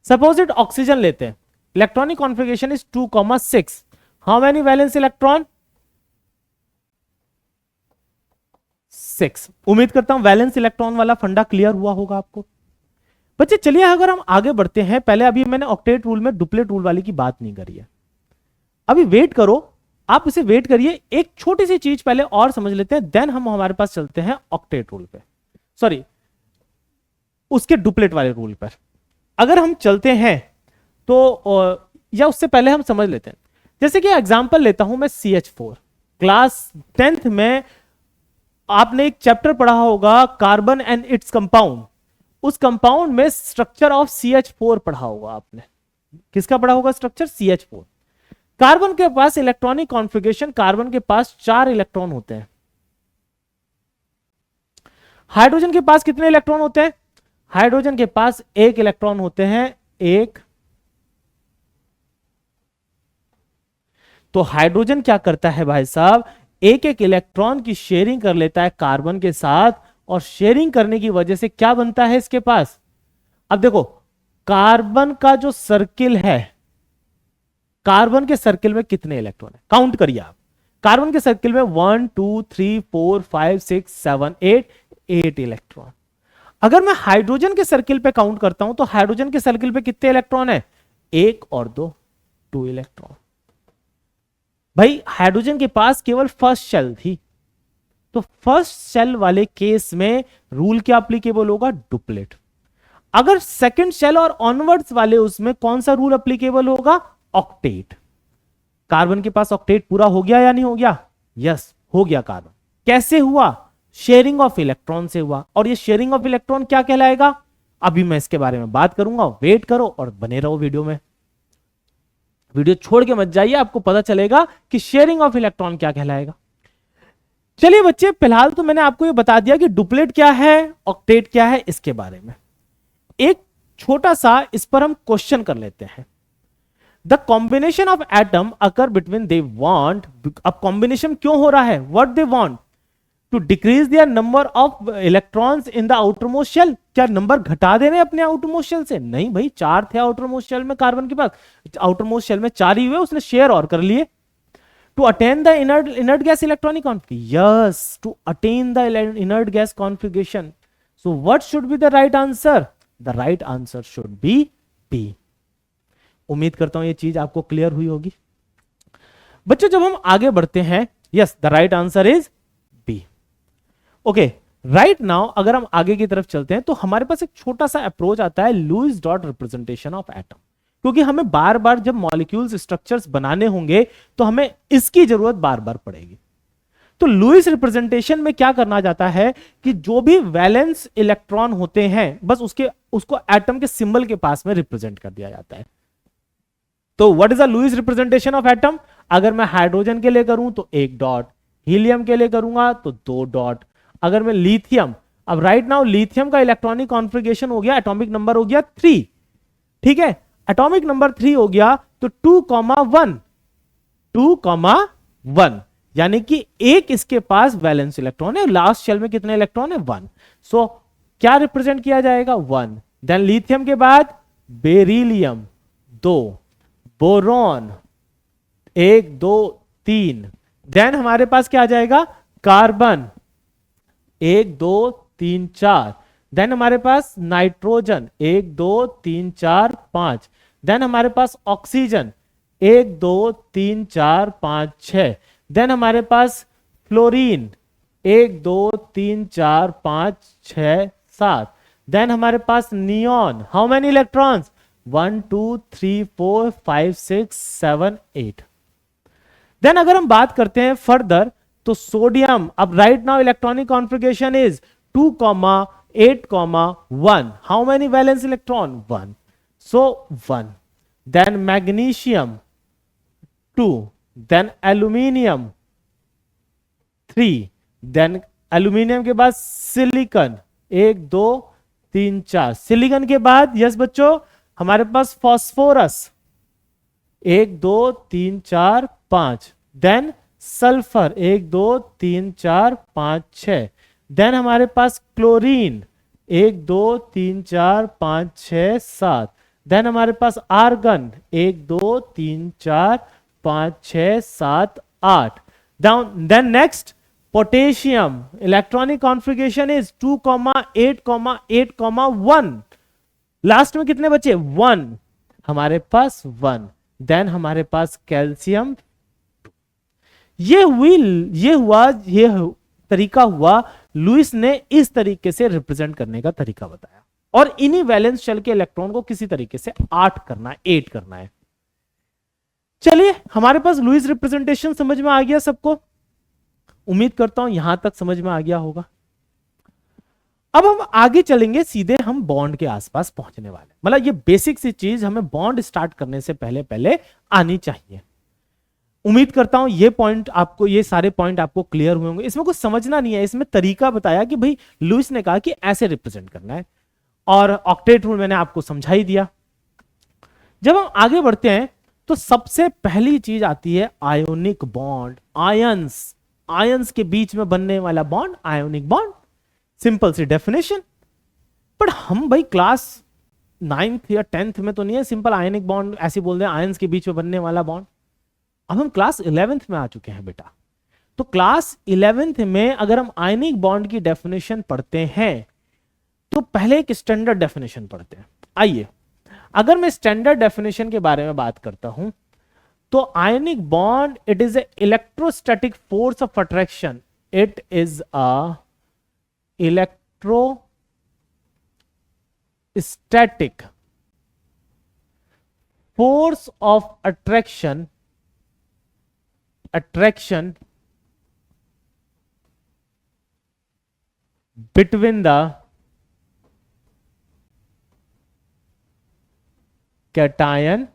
A: Suppose it oxygen लेते हैं, electronic configuration is 2,6। How many valence electron? 6। उम्मीद करता हूं वैलेंस इलेक्ट्रॉन वाला फंडा क्लियर हुआ होगा आपको। बच्चे चलिए अगर हम आगे बढ़ते हैं, पहले अभी मैंने ऑक्टेट रूल में डुप्लेट रूल वाली की बात नहीं करी है, अभी वेट करो, आप इसे वेट करिए, एक छोटी सी चीज पहले और समझ लेते हैं, देन हम हमारे पास चलते हैं ऑक्टेट रूल पे, सॉरी उसके डुप्लेट वाले रूल पर। अगर हम चलते हैं तो या उससे पहले हम समझ लेते हैं, जैसे कि एग्जांपल लेता हूं मैं CH4। क्लास 10th में आपने एक चैप्टर पढ़ा होगा कार्बन एंड इट्स कंपाउंड, उस कंपाउंड में स्ट्रक्चर ऑफ CH4 पढ़ा होगा आपने। किसका पढ़ा होगा स्ट्रक्चर? CH4। कार्बन के पास इलेक्ट्रॉनिक कॉन्फ़िगरेशन, कार्बन के पास 4 इलेक्ट्रॉन होते हैं। हाइड्रोजन के पास कितने इलेक्ट्रॉन होते हैं? हाइड्रोजन के पास 1 इलेक्ट्रॉन होते हैं, 1। तो हाइड्रोजन क्या करता है भाई साहब, एक इलेक्ट्रॉन की शेयरिंग कर लेता है कार्बन के साथ, और शेयरिंग करने की वजह से क्या बनता है इसके पास? अब देखो कार्बन का जो सर्किल है, कार्बन के सर्किल में कितने इलेक्ट्रॉन है? काउंट करिए आप। कार्बन के सर्किल में 1 2 3 4 5 6 7 8 इलेक्ट्रॉन। अगर मैं हाइड्रोजन के सर्किल पे काउंट करता हूं तो हाइड्रोजन के सर्किल पे कितने इलेक्ट्रॉन है? 1 और 2 इलेक्ट्रॉन। भाई हाइड्रोजन के पास केवल फर्स्ट शेल थी, तो फर्स्ट शेल वाले केस में रूल क्या अप्लीकेबल होगा? डुप्लेट। अगर सेकंड शेल और ऑनवर्ड्स वाले उसमें कौन सा रूल अप्लीकेबल होगा? ऑक्टेट। कार्बन के पास ऑक्टेट पूरा हो गया या नहीं हो गया? यस हो गया कार्बन। कैसे हुआ? शेयरिंग ऑफ इलेक्ट्रॉन से हुआ। और ये शेयरिंग ऑफ इलेक्ट्रॉन क्या कहलाएगा, अभी मैं इसके बारे में बात करूंगा, वेट करो और बने रहो वीडियो में, वीडियो छोड़ के मत जाइए, आपको पता चलेगा कि शेयरिंग ऑफ इलेक्ट्रॉन क्या कहलाएगा। चलिए बच्चे, फिलहाल तो मैंने आपको ये बता दिया कि डुप्लेट क्या है, ऑक्टेट क्या है, इसके बारे में एक छोटा सा इस पर हम क्वेश्चन कर लेते हैं। The combination of atom occur between they want, अब कॉम्बिनेशन क्यों हो रहा है, what they want to decrease their number of electrons in the outermost shell. क्या नंबर घटा दे रहे हैं अपने आउटरमोस्ट शेल से, नहीं भाई, 4 थे आउटरमोस्ट शेल में कार्बन के पास, आउटरमोस्ट शेल में 4 ही हुए, उसने शेयर और कर लिए। To attain the inert gas electronic configuration, yes, to attain the inert gas configuration. So what should be the right answer, the right answer should be B. उम्मीद करता हूं ये चीज आपको क्लियर हुई होगी। बच्चों जब हम आगे बढ़ते हैं, yes, the right answer is B. Okay, right now अगर हम आगे की तरफ चलते हैं तो हमारे पास एक छोटा सा अप्रोच आता है, Lewis dot representation of atom. क्योंकि हमें बार बार जब मॉलिक्यूल्स स्ट्रक्चर्स बनाने होंगे तो हमें इसकी जरूरत बार बार पड़ेगी। तो लुईस रिप्रेजेंटेशन में क्या करना जाता है कि जो भी वैलेंस इलेक्ट्रॉन होते हैं बस उसको एटम के सिंबल के पास में रिप्रेजेंट कर दिया जाता है। तो what is the Lewis representation of atom, अगर मैं हाइड्रोजन के लिए करूं तो 1 डॉट, हीलियम के लिए करूंगा तो 2 डॉट, अगर मैं लिथियम, अब राइट नाउ लिथियम का इलेक्ट्रॉनिक कॉन्फ़िगरेशन हो गया, एटॉमिक नंबर हो गया 3, ठीक है, एटॉमिक नंबर 3 हो गया तो 2,1 यानी कि एक इसके पास वैलेंस इलेक्ट्रॉन है, लास्ट शेल में कितने इलेक्ट्रॉन है, 1। सो क्या रिप्रेजेंट किया जाएगा, 1। देन लिथियम के बाद बेरिलियम 2, बोरॉन 1 2 3, देन हमारे पास क्या आ जाएगा, कार्बन 1 2 3 4, देन हमारे पास नाइट्रोजन 1 2 3 4 5, देन हमारे पास ऑक्सीजन 1 2 3 4 5 6, देन हमारे पास फ्लोरीन 1 2 3 4 5 6 7, देन हमारे पास neon, how many electrons, 1 2 3 4 5 6 7 8। Then अगर हम बात करते हैं फर्दर तो सोडियम, अब right now electronic configuration is 2,8,1, how many valence electron, 1, so 1। Then magnesium 2, then aluminium 3, then aluminium के बाद सिलिकॉन 1 2 3 4, सिलिकॉन के बाद यस बच्चों हमारे पास फास्फोरस 1 2 3 4 5, देन सल्फर 1 2 3 4 5 6, देन हमारे पास क्लोरीन 1 2 3 4 5 6 7, देन हमारे पास argon 1 2 3 4 5 6 7 8, then next potassium, electronic configuration is 2,8,8,1, last में कितने बचे, 1, हमारे पास 1, देन हमारे पास कैल्शियम। ये तरीका हुआ, लुईस ने इस तरीके से रिप्रेजेंट करने का तरीका बताया, और इन्हीं वैलेंस शेल के इलेक्ट्रॉन को किसी तरीके से 8 करना है, 8 करना है। चलिए हमारे पास लुईस रिप्रेजेंटेशन समझ में आ गया सबको, उम्मीद करता हूं यहां तक समझ में आ गया होगा। अब हम आगे चलेंगे, सीधे हम बॉन्ड के आसपास पहुंचने वाले, मतलब ये बेसिक सी चीज हमें बॉन्ड स्टार्ट करने से पहले पहले आनी चाहिए। उम्मीद करता हूं ये सारे पॉइंट आपको क्लियर हुए होंगे। इसमें कुछ समझना नहीं है, इसमें तरीका बताया कि भाई लुईस ने कहा कि ऐसे रिप्रेजेंट करना है, और ऑक्टेट रूल मैंने आपको समझा ही दिया। जब हम आगे बढ़ते हैं तो सबसे पहली चीज आती है आयोनिक बॉन्ड, आयंस के बीच में बनने वाला बॉन्ड आयोनिक बॉन्ड, सिंपल सी डेफिनेशन। पर हम भाई क्लास 9th या 10th में तो नहीं है सिंपल आयनिक बॉन्ड ऐसे बोल दें आयंस के बीच में बनने वाला बॉन्ड। अब हम क्लास 11th में आ चुके हैं बेटा, तो क्लास 11th में अगर हम आयनिक बॉन्ड की डेफिनेशन पढ़ते हैं तो पहले एक स्टैंडर्ड डेफिनेशन पढ़ते हैं। आइए, अगर मैं स्टैंडर्ड डेफिनेशन के बारे में बात करता हूं तो ionic bond it is a electrostatic force of attraction, it is a electrostatic force of attraction between the cation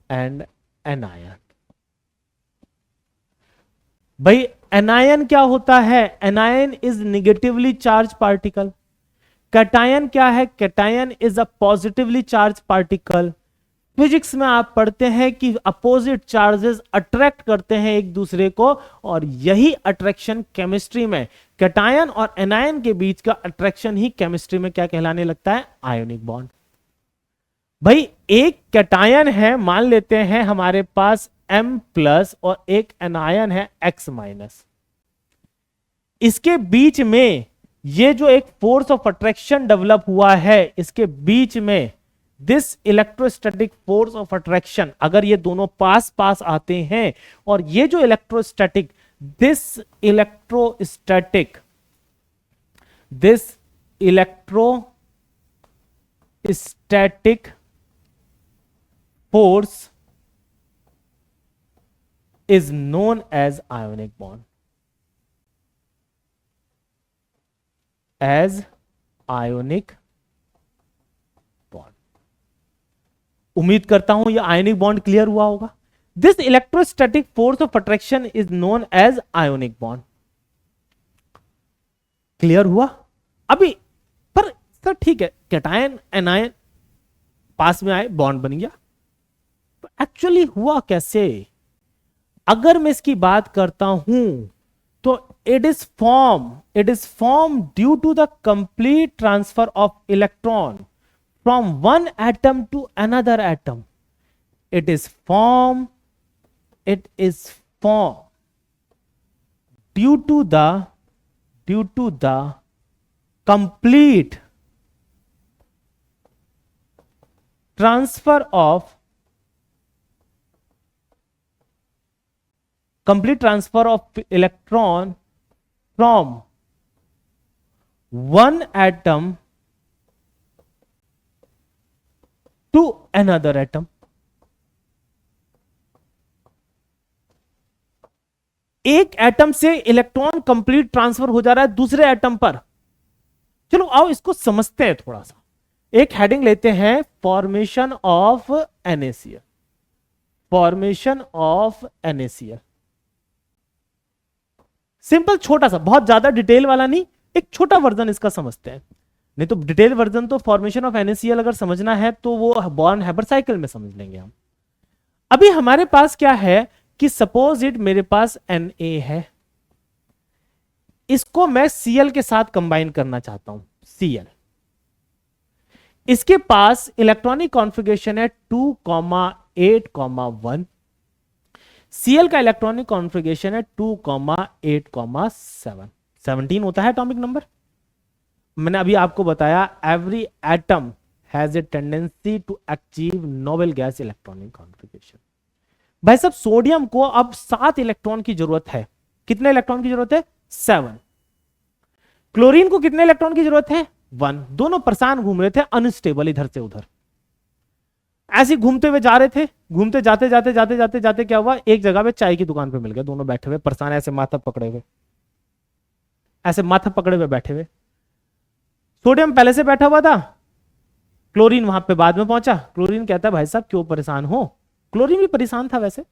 A: and anion. भाई एनायन क्या होता है? Anion is negatively charge particle. Cation क्या है? Cation is a positively charge particle. Physics में आप पढ़ते हैं कि अपोजिट चार्जेस अट्रैक्ट करते हैं एक दूसरे को, और यही अट्रैक्शन केमिस्ट्री में कैटायन और एनायन के बीच का अट्रैक्शन ही केमिस्ट्री में क्या कहलाने लगता है? Ionic bond. भाई एक कैटायन है, मान लेते हैं हमारे पास M प्लस, और एक एनायन है X माइनस। इसके बीच में ये जो एक फोर्स ऑफ अट्रैक्शन डेवलप हुआ है, इसके बीच में this electrostatic force of attraction, अगर ये दोनों पास पास आते हैं, और ये जो electrostatic this electrostatic force is known as ionic bond, as ionic bond। उम्मीद करता हूं यह आयोनिक बॉन्ड क्लियर हुआ होगा। This electrostatic force of attraction is known as ionic bond. Clear हुआ? अभी पर सर ठीक है, कैटायन एनायन पास में आए, बॉन्ड बन गया, तो एक्चुअली हुआ कैसे? अगर मैं इसकी बात करता हूं तो it is form due to the complete transfer of electron from one atom to another atom. It is form due to the complete transfer of electron from one atom to another atom। एक atom से electron complete transfer हो जा रहा है दूसरे atom पर। चलो आओ इसको समझते हैं थोड़ा सा। एक हेडिंग लेते हैं, formation of NaCl। Formation of NaCl simple, छोटा सा, बहुत ज्यादा डिटेल वाला नहीं, एक छोटा वर्जन इसका समझते हैं। नहीं तो डिटेल वर्जन तो फॉर्मेशन ऑफ NaCl अगर समझना है तो वो बॉर्न हैबर साइकिल में समझ लेंगे हम। अभी हमारे पास क्या है कि सपोज इट मेरे पास Na है, इसको मैं Cl के साथ कंबाइन करना चाहता हूं, Cl। इसके पास इलेक्ट्रॉनिक कॉन्फ़िगरेशन है 2,8,1। Cl का इलेक्ट्रॉनिक कॉन्फ़िगरेशन है 2,8,7। 17 होता है एटॉमिक नंबर। मैंने अभी आपको बताया every atom has a tendency to achieve noble gas electronic configuration. भाई साहब सोडियम को अब 7 इलेक्ट्रॉन की जरूरत है। कितने इलेक्ट्रॉन की जरूरत है? 7। क्लोरीन को कितने इलेक्ट्रॉन की जरूरत है? 1। दोनों परेशान घूम रहे थे, अनस्टेबल, इधर से उधर ऐसे घूमते हुए जा रहे थे। घूमते जाते जाते जाते जाते जाते क्या हुआ, एक जगह पे चाय की दुकान पे मिल गए, दोनों बैठे हुए परेशान, ऐसे माथा पकड़े हुए, ऐसे माथा पकड़े हुए बैठे हुए। सोडियम पहले से बैठा हुआ था, क्लोरीन वहां पे बाद में पहुंचा। क्लोरीन कहता है भाई साहब क्यों परेशान हो? क्लोरीन भी परेशान था वैसे।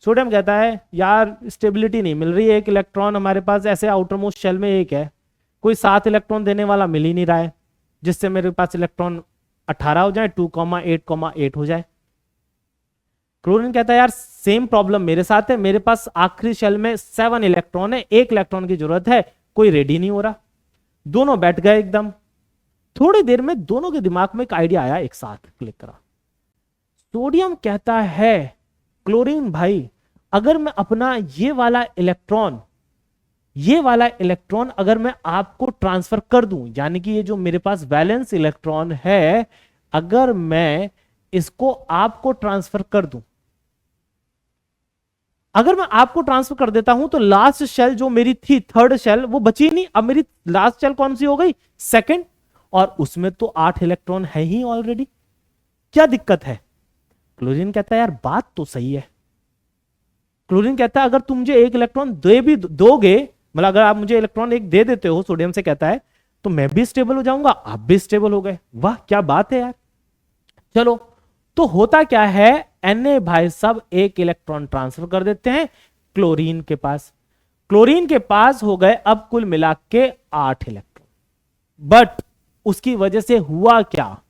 A: सोडियम कहता है यार स्टेबिलिटी नहीं मिल रही है, एक इलेक्ट्रॉन हमारे पास ऐसे आउटर मोस्ट शेल में एक है, कोई 7 इलेक्ट्रॉन देने वाला मिल ही नहीं रहा है जिससे मेरे पास इलेक्ट्रॉन 18 हो जाए, 2,8,8 हो जाए। क्लोरीन कहता है यार सेम प्रॉब्लम मेरे साथ है, मेरे पास आखिरी शेल में 7 इलेक्ट्रॉन है, 1 इलेक्ट्रॉन की जरूरत है, कोई रेडी नहीं हो रहा। दोनों बैठ गए एकदम। थोड़ी देर में दोनों के दिमाग में एक आइडिया आया, एक साथ क्लिक करा। सोडियम कहता है क्लोरीन भाई अगर मैं अपना ये वाला इलेक्ट्रॉन अगर मैं आपको ट्रांसफर कर दूं, यानी कि ये जो मेरे पास वैलेंस इलेक्ट्रॉन है, अगर मैं इसको आपको ट्रांसफर कर दूं, अगर मैं आपको ट्रांसफर कर देता हूं तो लास्ट शेल जो मेरी थी, थर्ड शेल, वो बची नहीं। अब मेरी लास्ट शेल कौन सी हो गई? सेकंड, और उसमें तो 8 इलेक्ट्रॉन है ही ऑलरेडी, क्या दिक्कत है? क्लोरीन कहता है यार बात तो सही है। क्लोरीन कहता है अगर तुम मुझे 1 इलेक्ट्रॉन दे भी दोगे, मतलब अगर आप मुझे इलेक्ट्रॉन एक दे देते हो, सोडियम से कहता है, तो मैं भी स्टेबल हो जाऊंगा, आप भी स्टेबल हो गए। वाह क्या बात है यार। चलो, तो होता क्या है, Na भाई सब एक इलेक्ट्रॉन ट्रांसफर कर देते हैं क्लोरीन के पास। क्लोरीन के पास हो गए अब कुल मिला के 8 इलेक्ट्रॉन। बट उसकी वजह से हुआ क्या,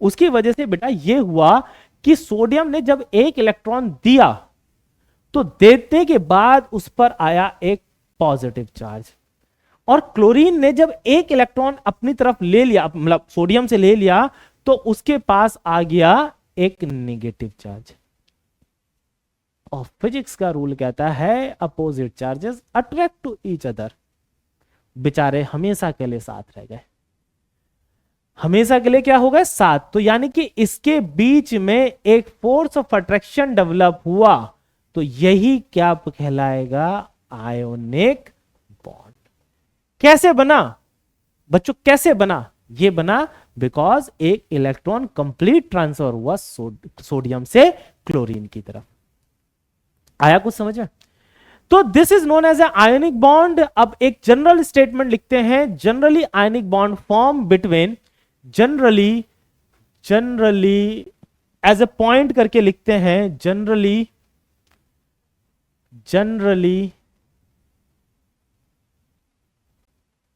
A: उसकी वजह से बेटा ये हुआ कि सोडियम ने जब एक इलेक्ट्रॉन दिया तो देने के बाद उस पर आया एक पॉजिटिव चार्ज, और क्लोरीन ने जब एक इलेक्ट्रॉन अपनी तरफ ले लिया, मतलब सोडियम से ले लिया, तो उसके पास आ गया एक नेगेटिव चार्ज। और फिजिक्स का रूल कहता है opposite charges attract to each other. बेचारे हमेशा के लिए साथ रह गए, हमेशा के लिए क्या हो गए, साथ। तो यानी कि इसके बीच में एक फोर्स ऑफ अट्रैक्शन डेवलप हुआ, तो यही क्या कहलाएगा, आयोनिक बॉन्ड। कैसे बना बच्चों, कैसे बना, ये बना बिकॉज एक इलेक्ट्रॉन कंप्लीट ट्रांसफर हुआ सोडियम से क्लोरीन की तरफ। आया कुछ समझ में? तो this is known as a ionic bond. अब एक जनरल स्टेटमेंट लिखते हैं, generally ionic bond form between, generally as a point करके लिखते हैं, generally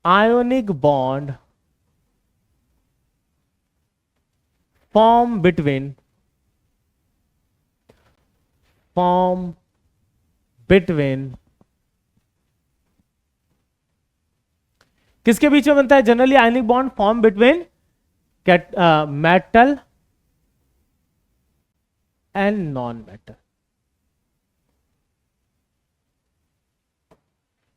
A: ionic bond form between किसके बीच में बनता है, generally ionic bond form between metal and non metal.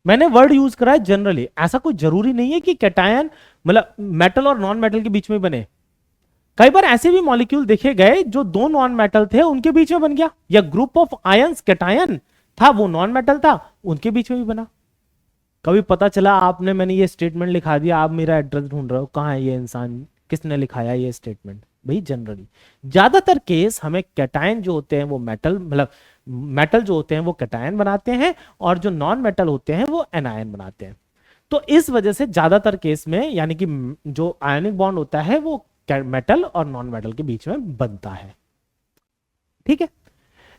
A: मैंने वर्ड यूज करा है जनरली, ऐसा कोई जरूरी नहीं है कि कैटायन मतलब मेटल और नॉन मेटल के बीच में बने। कई बार ऐसे भी मॉलिक्यूल देखे गए जो दो नॉन मेटल थे उनके बीच में बन गया, या ग्रुप ऑफ आयंस कैटायन था वो नॉन मेटल था उनके बीच में भी बना। कभी पता चला आपने, मैंने ये स्टेटमेंट लिखा दिया, आप मेरा एड्रेस ढूंढ रहे हो, कहां है ये इंसान, किसने लिखाया ये स्टेटमेंट। भाई जनरली ज्यादातर केस हमें कैटायन जो होते हैं वो मेटल, मतलब मेटल जो होते हैं वो कैटायन बनाते हैं, और जो नॉन मेटल होते हैं वो एनायन बनाते हैं। तो इस वजह से ज्यादातर केस में यानी कि जो आयनिक बॉन्ड होता है वो मेटल और नॉन मेटल के बीच में बनता है। ठीक है,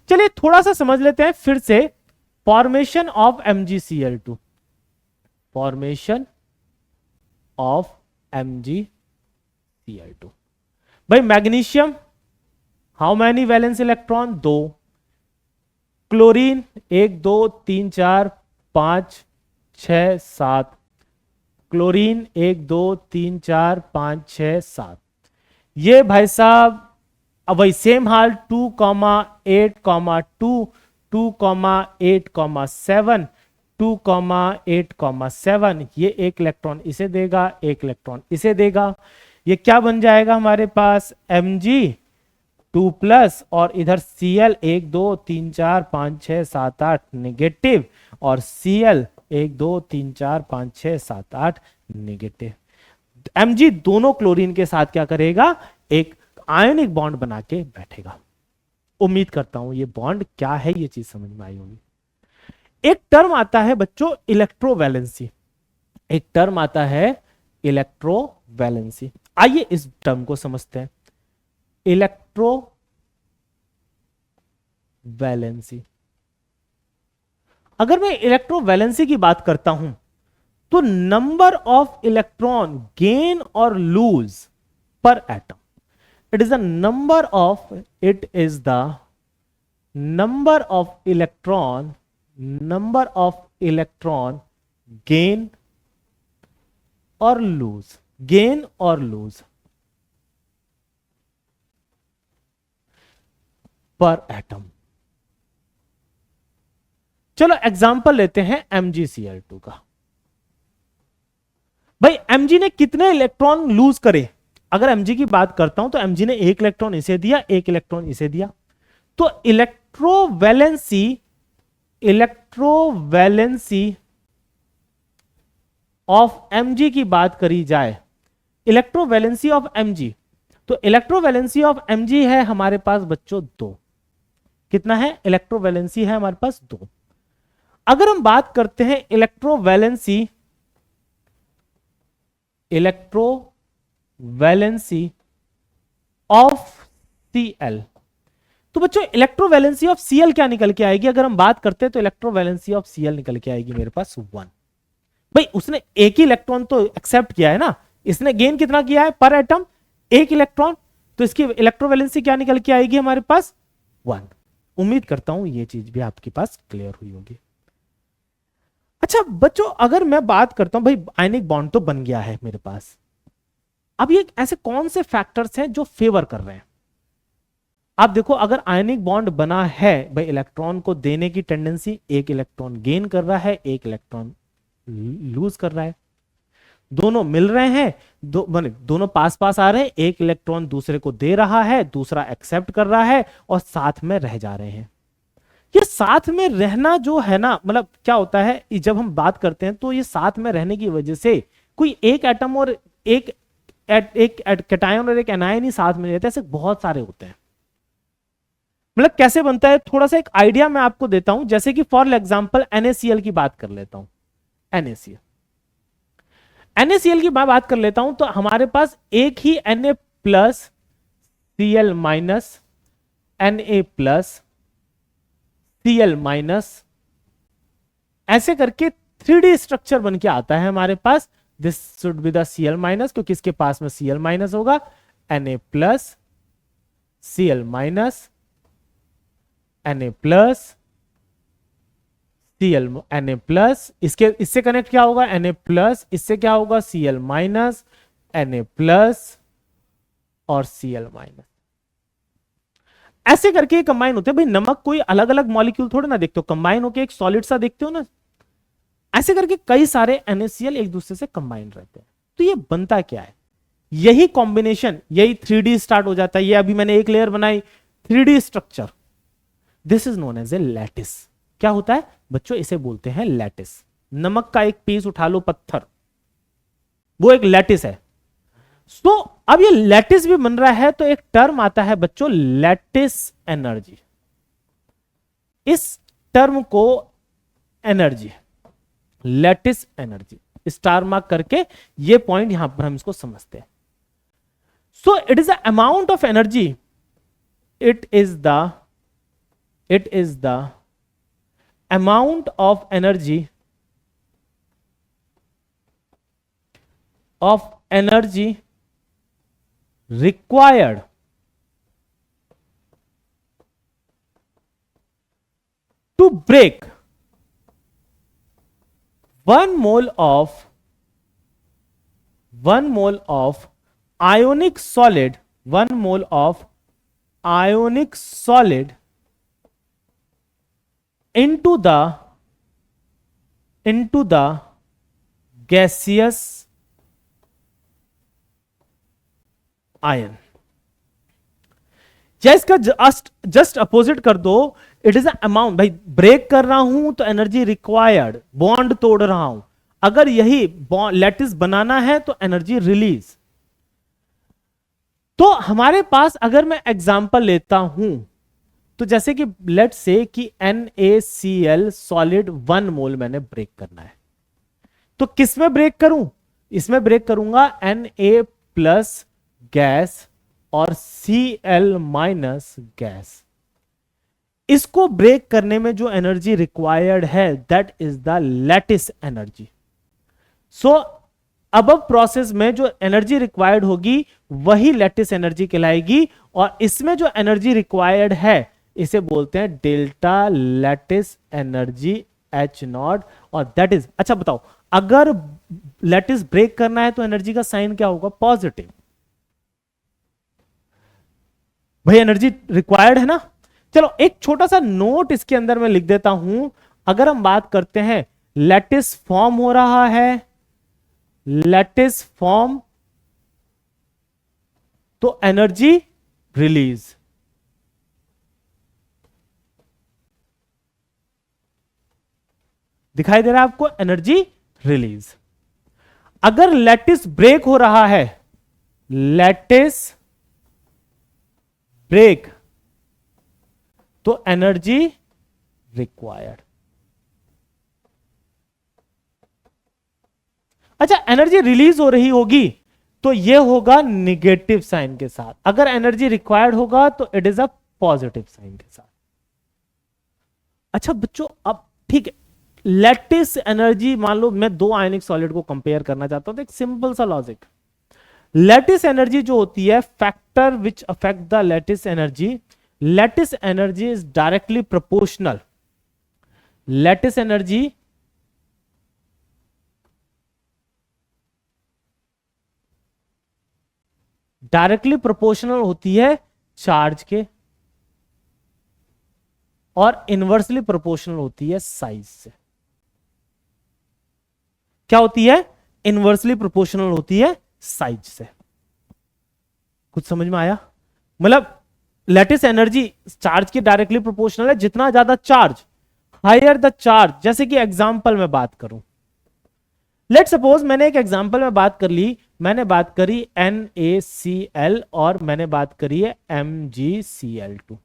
A: चलिए थोड़ा सा समझ लेते हैं फिर से formation of MgCl2। Formation of MgCl2। भाई magnesium how many valence electron, 2। Chlorine 1 2 3 4 5 6 7। Chlorine 1 2 3 4 5 6 7। ये भाई साहब अब वही सेम हाल 2, 8, 2, 2, 8, 7, 2, 8, 7। ये एक इलेक्ट्रॉन इसे देगा, एक इलेक्ट्रॉन इसे देगा। ये क्या बन जाएगा हमारे पास, Mg2+, और इधर Cl 1 2 3 4 5 6 7 8 नेगेटिव, और Cl 1 2 3 4 5 6 7 8 नेगेटिव। Mg दोनों क्लोरीन के साथ क्या करेगा, एक आयनिक बॉन्ड बना के बैठेगा। उम्मीद करता हूं ये बॉन्ड क्या है ये चीज समझ में आई होगी। एक टर्म आता है बच्चों इलेक्ट्रोवैलेंसी, एक टर्म आता है इलेक्ट्रोवैलेंसी। आइए इस टर्म को समझते हैं, इलेक्ट्रोवैलेंसी। अगर मैं इलेक्ट्रोवैलेंसी की बात करता हूं तो नंबर ऑफ इलेक्ट्रॉन गेन और लूज पर atom, it is the number of electron gain or lose पर एटम। चलो एग्जांपल लेते हैं MgCl2 का। भाई Mg ने कितने इलेक्ट्रॉन लूज करे, अगर Mg की बात करता हूं तो Mg ने एक इलेक्ट्रॉन इसे दिया, एक इलेक्ट्रॉन इसे दिया। तो इलेक्ट्रोवैलेंसी ऑफ Mg की बात करी जाए, इलेक्ट्रोवैलेंसी ऑफ Mg, तो इलेक्ट्रोवैलेंसी ऑफ Mg है हमारे पास बच्चों 2। कितना है, इलेक्ट्रोवैलेंसी है हमारे पास 2। अगर हम बात करते हैं इलेक्ट्रोवैलेंसी ऑफ Cl, तो बच्चों इलेक्ट्रोवैलेंसी ऑफ Cl क्या निकल के आएगी? अगर हम बात करते हैं तो इलेक्ट्रोवैलेंसी ऑफ Cl निकल के आएगी मेरे पास 1। भाई उसने एक ही इलेक्ट्रॉन तो एक्सेप्ट किया है ना, इसने गेन कितना किया है पर एटम? एक इलेक्ट्रॉन, तो इसकी इलेक्ट्रोवैलेंसी क्या निकल के आएगी हमारे पास? 1। उम्मीद करता हूं ये चीज भी आपके पास क्लियर हुई होगी। अच्छा बच्चों, अगर मैं बात करता हूं भाई आयनिक बॉन्ड तो बन गया है मेरे पास, अब ये ऐसे कौन से फैक्टर्स हैं जो फेवर कर रहे हैं? आप देखो, अगर आयनिक बॉन्ड बना है भाई, इलेक्ट्रॉन को देने की टेंडेंसी, एक इलेक्ट्रॉन गेन कर रहा है, एक इलेक्ट्रॉन लूज कर रहा है, दोनों मिल रहे हैं, दोनों पास पास आ रहे हैं, एक इलेक्ट्रॉन दूसरे को दे रहा है, दूसरा एक्सेप्ट कर रहा है और साथ में रह जा रहे हैं। ये साथ में रहना जो है ना, मतलब क्या होता है जब हम बात करते हैं तो ये साथ में रहने की वजह से कोई एक एटम और एक कैटायन और एक एनायन ही साथ में रहते हैं, ऐसे बहुत सारे होते हैं। मतलब कैसे बनता है, थोड़ा सा एक आइडिया मैं आपको देता हूं। जैसे कि फॉर एग्जांपल NaCl की बात कर लेता हूं, NaCl की मैं बात कर लेता हूं, तो हमारे पास एक ही Na plus Cl minus Na plus Cl minus, ऐसे करके 3D स्ट्रक्चर बन के आता है हमारे पास। This should be the Cl minus, क्योंकि इसके पास में Cl माइनस होगा, Na plus Cl minus, Na plus Cl, Na plus, इससे कनेक्ट क्या होगा? Na प्लस, इससे क्या होगा? Cl माइनस, Na प्लस और Cl माइनस। ऐसे करके कंबाइन होते हैं। भाई नमक कोई अलग अलग मॉलिक्यूल थोड़े ना देखते हो, कंबाइन होके एक सॉलिड सा देखते हो ना, ऐसे करके कई सारे NaCl एक दूसरे से कंबाइन रहते हैं। तो ये बनता क्या है? यही कॉम्बिनेशन, यही 3D स्टार्ट हो जाता है। ये अभी मैंने एक लेयर बनाई, 3D structure, this is known as a lattice. क्या होता है बच्चों? इसे बोलते हैं लैटिस। नमक का एक पीस उठा लो, पत्थर, वो एक लैटिस है। तो अब ये लैटिस भी बन रहा है, तो एक टर्म आता है बच्चों लैटिस एनर्जी। इस टर्म को energy, lattice energy star mark करके, ये पॉइंट यहां पर हम इसको समझते हैं। So it is the amount of energy, it is the amount of energy required to break 1 mole of ionic solid, 1 mole of ionic solid into the gaseous ion। या इसका जस्ट अपोजिट कर दो, इट इज अमाउंट। भाई break कर रहा हूं तो energy required, bond तोड़ रहा हूं, अगर यही लैटिस बनाना है तो एनर्जी रिलीज। तो हमारे पास अगर मैं एग्जांपल लेता हूं, तो जैसे कि लेट से कि NaCl सॉलिड 1 मोल मैंने ब्रेक करना है, तो किस में ब्रेक करूं? इसमें ब्रेक करूंगा Na प्लस गैस और Cl माइनस गैस। इसको ब्रेक करने में जो एनर्जी रिक्वायर्ड है, that is the lattice energy. So अब प्रोसेस में जो एनर्जी रिक्वायर्ड होगी वही लैटिस एनर्जी कहलाएगी, और इसमें जो एनर्जी रिक्वायर्ड है इसे बोलते हैं डेल्टा लैटिस एनर्जी H0, और दैट इज, अच्छा बताओ, अगर लैटिस ब्रेक करना है तो एनर्जी का साइन क्या होगा? पॉजिटिव। भाई एनर्जी रिक्वायर्ड है ना। चलो एक छोटा सा नोट इसके अंदर मैं लिख देता हूं। अगर हम बात करते हैं लैटिस फॉर्म हो रहा है, लैटिस फॉर्म, तो एनर्जी रिलीज। दिखाई दे रहा है आपको? Energy release. अगर लैटिस ब्रेक हो रहा है, लैटिस ब्रेक, तो एनर्जी रिक्वायर्ड। अच्छा, एनर्जी रिलीज हो रही होगी तो ये होगा निगेटिव साइन के साथ, अगर एनर्जी रिक्वायर्ड होगा तो it is a positive sign के साथ। अच्छा बच्चों, अब ठीक है, लैटिस एनर्जी, मान लो मैं दो आयनिक सॉलिड को कंपेयर करना चाहता हूं, तो एक सिंपल सा लॉजिक, लैटिस एनर्जी जो होती है, factor which affect the lattice energy is directly proportional, lattice energy directly proportional होती है चार्ज के, और इनवर्सली प्रोपोर्शनल होती है साइज से। क्या होती है? इनवर्सली प्रोपोर्शनल होती है साइज से। कुछ समझ में आया? मतलब लैटिस एनर्जी चार्ज की डायरेक्टली प्रोपोर्शनल है, जितना ज्यादा चार्ज, हायर द चार्ज। जैसे कि एग्जांपल में बात करूं, लेट सपोज मैंने एक एग्जांपल में बात कर ली, मैंने बात करी NaCl और मैंने बात करी है MgCl2।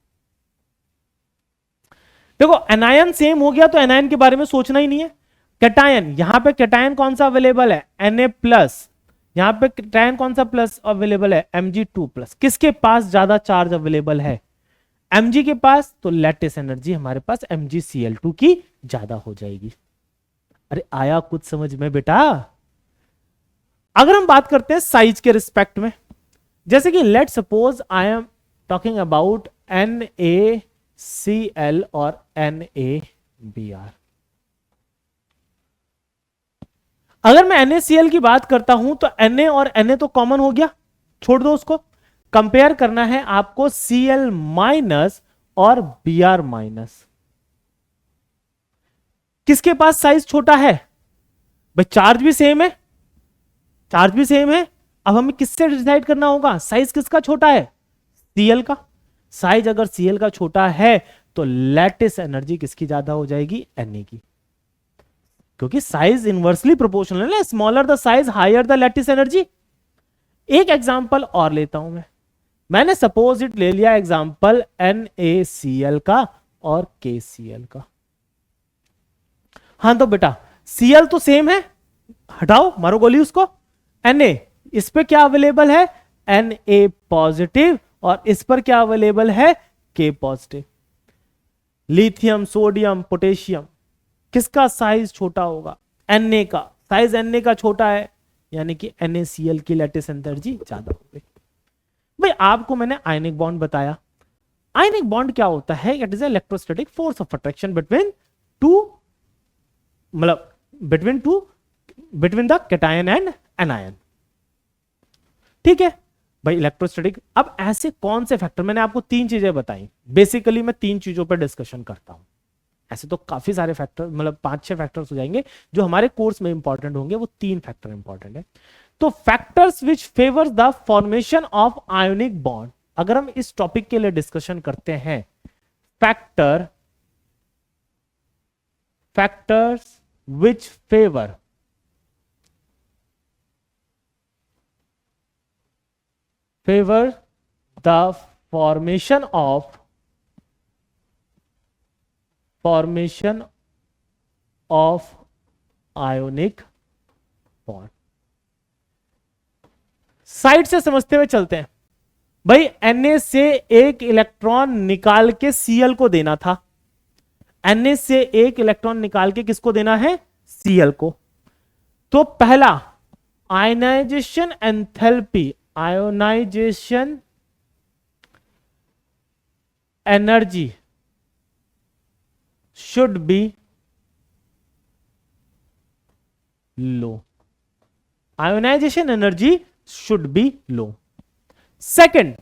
A: देखो एनायन सेम हो गया तो एनायन के बारे में सोचना ही नहीं है। कैटायन, यहां पे कैटायन कौन सा अवेलेबल है? Na+। यहां पे कैटायन कौन सा प्लस अवेलेबल है? Mg2+। किसके पास ज्यादा चार्ज अवेलेबल है? Mg के पास। तो लैटिस एनर्जी हमारे पास MgCl2 की ज्यादा हो जाएगी। अरे आया कुछ समझ में बेटा? अगर हम बात करते हैं साइज के रिस्पेक्ट में, जैसे कि let suppose I am talking about NaCl और NaBr। अगर मैं NaCl की बात करता हूं तो Na और Na तो कॉमन हो गया, छोड़ दो उसको। कंपेयर करना है आपको Cl- और Br-। किसके पास साइज छोटा है? भाई चार्ज भी सेम है, चार्ज भी सेम है। अब हमें किससे डिसाइड करना होगा साइज किसका छोटा है? Cl का। साइज अगर Cl का छोटा है तो लैटिस एनर्जी किसकी ज्यादा हो जाएगी? Na की, क्योंकि साइज इनवर्सली प्रोपोर्शनल है, smaller the size higher the lattice energy. एक एग्जांपल और लेता हूं मैंने सपोज इट ले लिया एग्जांपल NaCl का और KCl का। हाँ तो बेटा Cl तो सेम है, हटाओ मारो गोली उसको। Na, इस पे क्या अवेलेबल है? Na पॉजिटिव, और इस पर क्या अवेलेबल है? K positive. Lithium, sodium, potassium, किसका साइज छोटा होगा? Na का। साइज Na का छोटा है, यानी कि NaCl की लैटिस एनर्जी ज्यादा हो गई। भाई आपको मैंने आयनिक बॉन्ड बताया। आयनिक बॉन्ड क्या होता है? It is electrostatic force of attraction between two, मतलब between the cation and anion. ठीक है भाई, इलेक्ट्रोस्टैटिक। अब ऐसे कौन से फैक्टर, मैंने आपको तीन चीजें बताई, बेसिकली मैं तीन चीजों पर डिस्कशन करता हूं। ऐसे तो काफी सारे फैक्टर, मतलब 5-6 फैक्टर्स हो जाएंगे जो हमारे कोर्स में इंपॉर्टेंट होंगे, वो तीन फैक्टर इंपॉर्टेंट है। तो factors which favours the formation of ionic bond, अगर हम इस टॉपिक के लिए डिस्कशन करते हैं, factors which favor the formation of ionic bond। Side से समझते हुए चलते हैं। भाई Na से एक इलेक्ट्रॉन निकाल के Cl को देना था, Na से एक इलेक्ट्रॉन निकाल के किसको देना है? Cl को। तो पहला ionisation enthalpy, ionisation energy should be low, ionisation energy should be low. Second,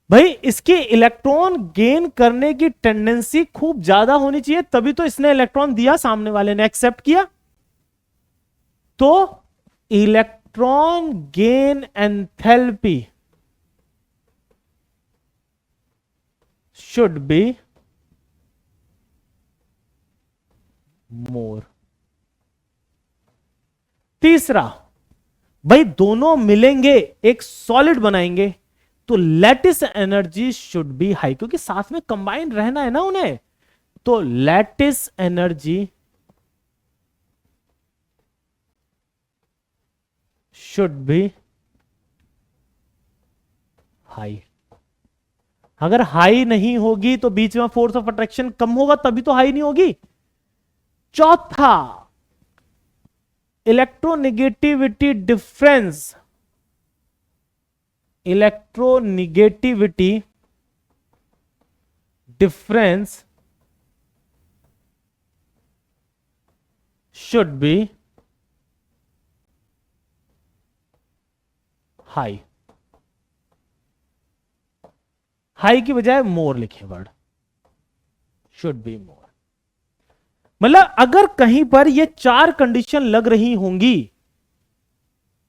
A: भाई इसके इलेक्ट्रॉन गेन करने की टेंडेंसी खूब ज्यादा होनी चाहिए, तभी तो इसने इलेक्ट्रॉन दिया, सामने वाले ने एक्सेप्ट किया। तो electron gain enthalpy should be more. तीसरा, भाई दोनों मिलेंगे एक सॉलिड बनाएंगे, तो lattice energy should B high, क्योंकि साथ में कंबाइन रहना है ना उन्हें। तो lattice energy should B high. अगर हाई नहीं होगी तो बीच में फोर्स ऑफ अट्रैक्शन कम होगा, तभी तो हाई नहीं होगी। चौथा, electronegativity difference, electronegativity difference should be high. High की बजाय मोर लिखे वर्ड, शुड बी मोर। मतलब अगर कहीं पर ये चार कंडीशन लग रही होंगी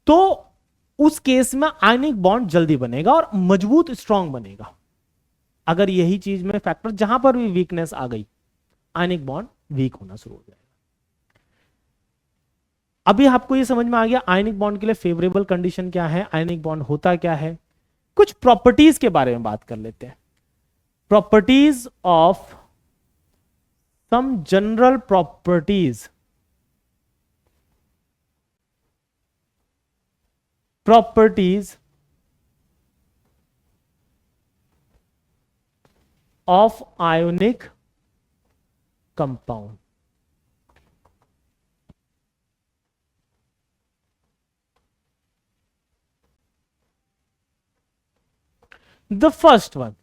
A: तो उस केस में आयनिक बॉन्ड जल्दी बनेगा और मजबूत स्ट्रांग बनेगा। अगर यही चीज में फैक्टर, जहां पर भी वीकनेस आ गई, आयनिक बॉन्ड वीक होना शुरू हो जाएगा। अभी आपको ये समझ में आ गया आयनिक बॉन्ड के लिए फेवरेबल कंडीशन क्या है, आयनिक बॉन्ड होता क्या है। कुछ प्रॉपर्टीज के बारे में बात कर लेते हैं। Properties of some general properties, properties of ionic compound. The first one,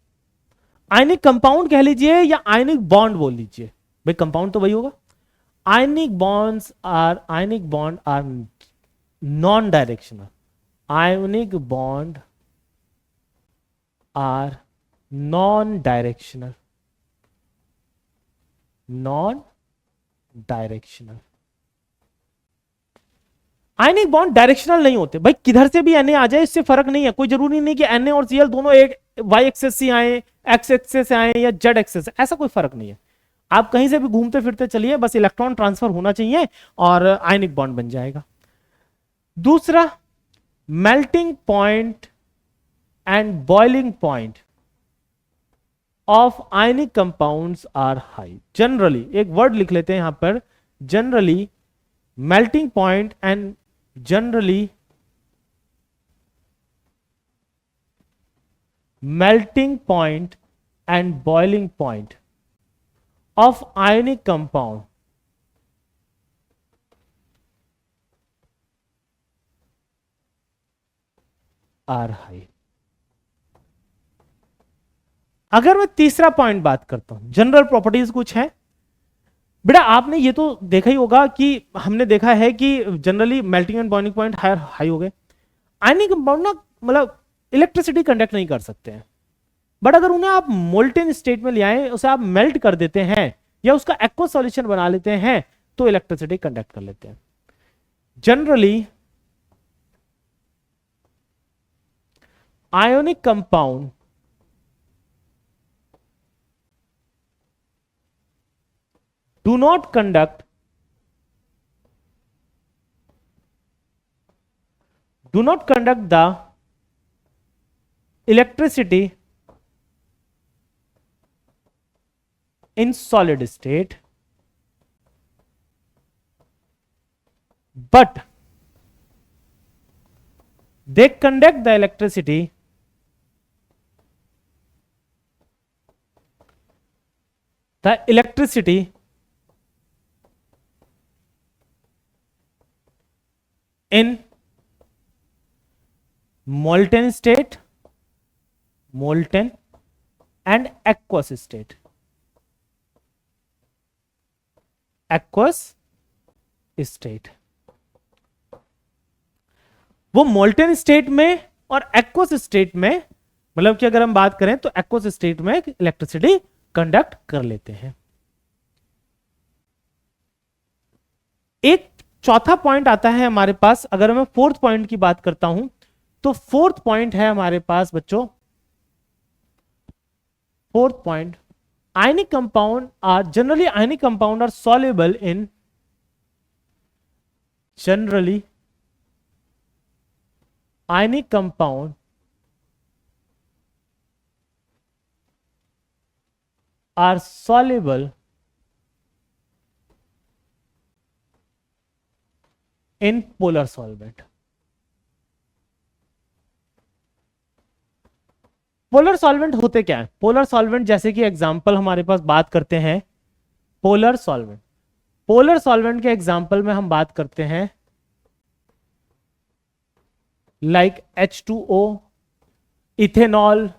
A: ionic compound कह लीजिए या आयनिक बॉन्ड बोल लीजिए, भाई कंपाउंड तो वही होगा। Ionic bond are non directional, ionic bond are non directional, non directional. Ionic bond directional नहीं होते भाई, किधर से भी Na आ जाए इससे फर्क नहीं है। कोई जरूरी नहीं कि Na और Cl दोनों एक y एक्सेस से आए, x एक्सेस से आए या z एक्सेस से, ऐसा कोई फर्क नहीं है। आप कहीं से भी घूमते फिरते चलिए, बस इलेक्ट्रॉन ट्रांसफर होना चाहिए और आयनिक बॉन्ड बन जाएगा। दूसरा, melting point and boiling point of ionic compounds are high. Generally, एक वर्ड लिख लेते हैं यहां पर, generally melting point and generally melting point and boiling point of ionic compound are high। अगर मैं तीसरा पॉइंट बात करता हूं, जनरल प्रॉपर्टीज कुछ है बेटा, आपने ये तो देखा ही होगा कि हमने देखा है कि generally melting and boiling point high हो गए। आयनिक कंपाउंड ना मतलब इलेक्ट्रिसिटी कंडक्ट नहीं कर सकते हैं, बट अगर उन्हें आप मोल्टेन स्टेट में ले आए, उसे आप मेल्ट कर देते हैं या उसका एक्वा सॉल्यूशन बना लेते हैं तो इलेक्ट्रिसिटी कंडक्ट कर लेते हैं। Generally ionic compound do not conduct the electricity in solid state, but they conduct the electricity in molten state, molten and aqueous state, aqueous state। वो मोल्टेन स्टेट में और एक्वस स्टेट में, मतलब कि अगर हम बात करें तो एक्वस स्टेट में इलेक्ट्रिसिटी कंडक्ट कर लेते हैं। एक चौथा पॉइंट आता है हमारे पास, अगर मैं फोर्थ पॉइंट की बात करता हूं तो फोर्थ पॉइंट है हमारे पास बच्चों, fourth point, ionic compound are generally, ionic compound are soluble in, generally ionic compound are soluble in polar solvent। Polar solvent होते क्या है? पोलर सॉल्वेंट जैसे कि एग्जांपल हमारे पास बात करते हैं पोलर सॉल्वेंट। पोलर सॉल्वेंट के एग्जांपल में हम बात करते हैं like H2O, ethanol,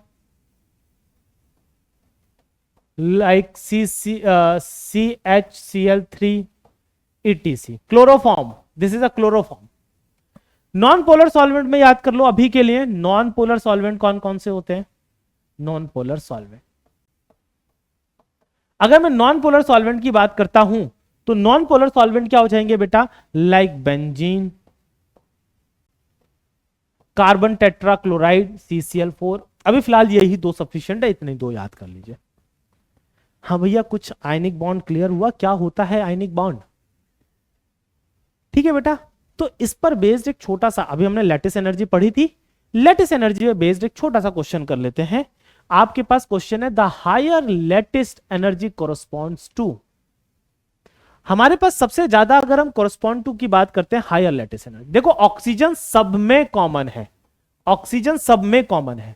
A: like CHCl3, ETC। Chloroform, this is a chloroform. Non polar solvent में याद कर लो अभी के लिए, नॉन पोलर सॉल्वेंट कौन कौन से होते हैं? नॉन पोलर सॉल्वेंट, अगर मैं नॉन पोलर सॉल्वेंट की बात करता हूं तो नॉन पोलर सॉल्वेंट क्या हो जाएंगे बेटा? Like benzene, carbon tetrachloride CCl4। अभी फिलहाल यही दो सफिशिएंट है, इतने दो याद कर लीजिए। हाँ भैया, कुछ आयनिक बॉन्ड क्लियर हुआ? क्या होता है आयनिक बॉन्ड? ठीक है बेटा, तो इस पर बेस्ड एक छोटा सा, अभी हमने लैटिस एनर्जी पढ़ी थी, लैटिस एनर्जी पे बेस्ड एक छोटा सा क्वेश्चन कर लेते हैं। आपके पास क्वेश्चन है, the higher lattice energy corresponds to. हमारे पास सबसे ज्यादा अगर हम कोरस्पॉन्ड टू की बात करते हैं हायर लेटेस्ट एनर्जी, देखो ऑक्सीजन सब में कॉमन है, ऑक्सीजन सब में कॉमन है।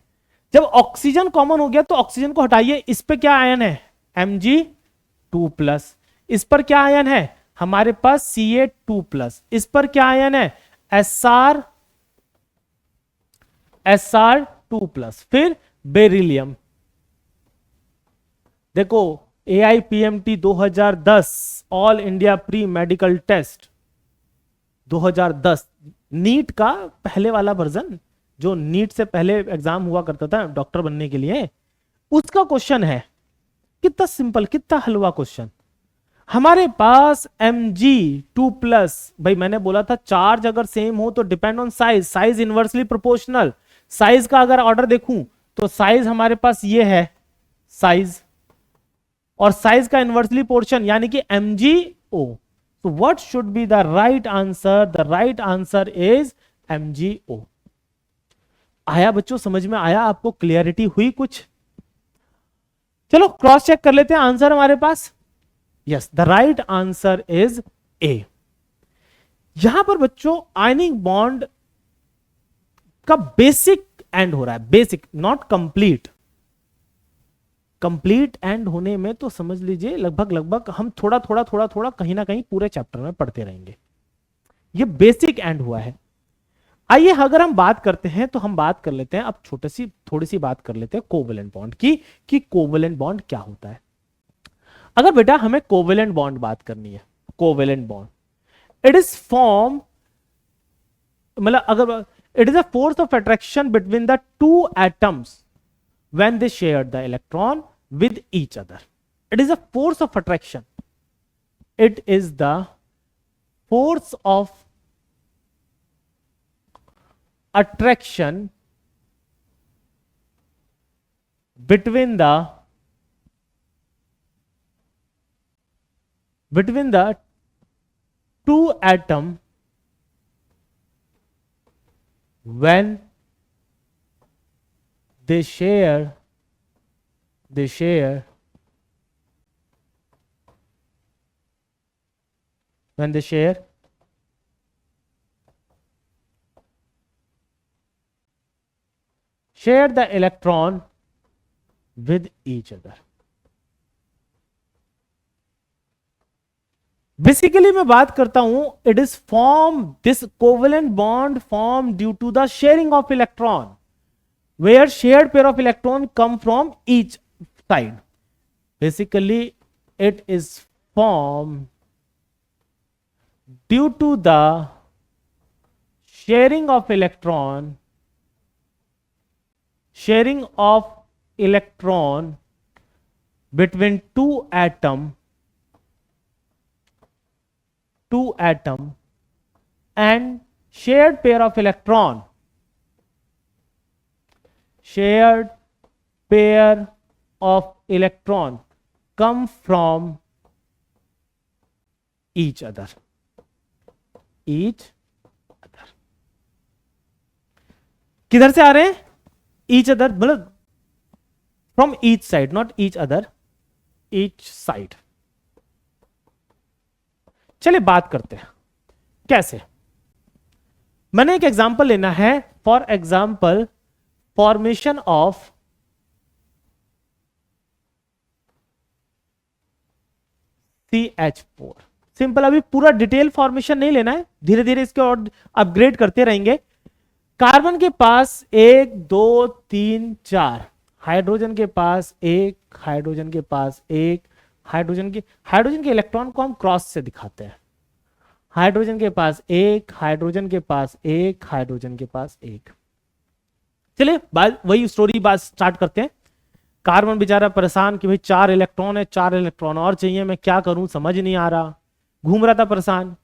A: जब ऑक्सीजन कॉमन हो गया तो ऑक्सीजन को हटाइए, इस पे क्या आयन है? Mg2+। इस पर क्या आयन है? हमारे पास Ca2+। इस पर क्या आयन है? Sr2+। फिर बेरिलियम। देखो AIPMT 2010 all India pre medical test 2010, NEET का पहले वाला वर्जन, जो नीट से पहले एग्जाम हुआ करता था डॉक्टर बनने के लिए, उसका क्वेश्चन है। कितना सिंपल, कितना हलवा क्वेश्चन। हमारे पास Mg2+, भाई मैंने बोला था चार्ज अगर सेम हो तो depend on size, size inversely proportional. Size का अगर ऑर्डर देखूं तो साइज हमारे पास ये है साइज, और साइज का इनवर्सली पोर्शन यानी कि MgO। तो what should be the right answer? The right answer is MgO। आया बच्चों, समझ में आया आपको? क्लियरिटी हुई कुछ? चलो क्रॉस चेक कर लेते हैं आंसर हमारे पास। Yes, the right answer is A। यहां पर बच्चों आयनिक बॉन्ड का बेसिक एंड हो रहा है, basic, not complete. Complete end होने में तो समझ लीजिए लगभग लगभग हम थोड़ा थोड़ा कहीं ना कहीं पूरे चैप्टर में पढ़ते रहेंगे। ये बेसिक एंड हुआ है। आइए अगर हम बात करते हैं तो हम बात कर लेते हैं अब थोड़ी सी बात कर लेते हैं कोवेलेंट बॉन्ड की, कि कोवेलेंट बॉन्ड क्या होता है। अगर बेटा हमें कोवेलेंट बॉन्ड बात करनी है, covalent bond, it is form, मतलब अगर it is a force of attraction between the two atoms when they share the electron with each other. It is a force of attraction. It is the force of attraction between the two atom when they share when they share the electron with each other। Basically मैं बात करता हूं, it is form, this covalent bond form due to the sharing of electron, where shared pair of electron come from each side. Basically it is formed due to the sharing of electron between two atom and shared pair of electron come from each other। किधर से आ रहे हैं? each other मतलब from each side, not each other, each side। चलिए बात करते हैं कैसे। मैंने एक एग्जांपल लेना है, for example formation of CH4। Simple, अभी पूरा डिटेल फॉर्मेशन नहीं लेना है, धीरे धीरे इसके और अपग्रेड करते रहेंगे। कार्बन के पास 1 2 3 4, हाइड्रोजन के पास 1, हाइड्रोजन के पास 1, हाइड्रोजन के इलेक्ट्रॉन को हम क्रॉस से दिखाते हैं। हाइड्रोजन के पास 1, हाइड्रोजन के पास 1, हाइड्रोजन के पास 1। चलिए वही स्टोरी बात स्टार्ट करते हैं। कार्बन बेचारा परेशान कि भाई 4 इलेक्ट्रॉन है, 4 इलेक्ट्रॉन और चाहिए, मैं क्या करूं समझ नहीं आ रहा, घूम रहा था परेशान।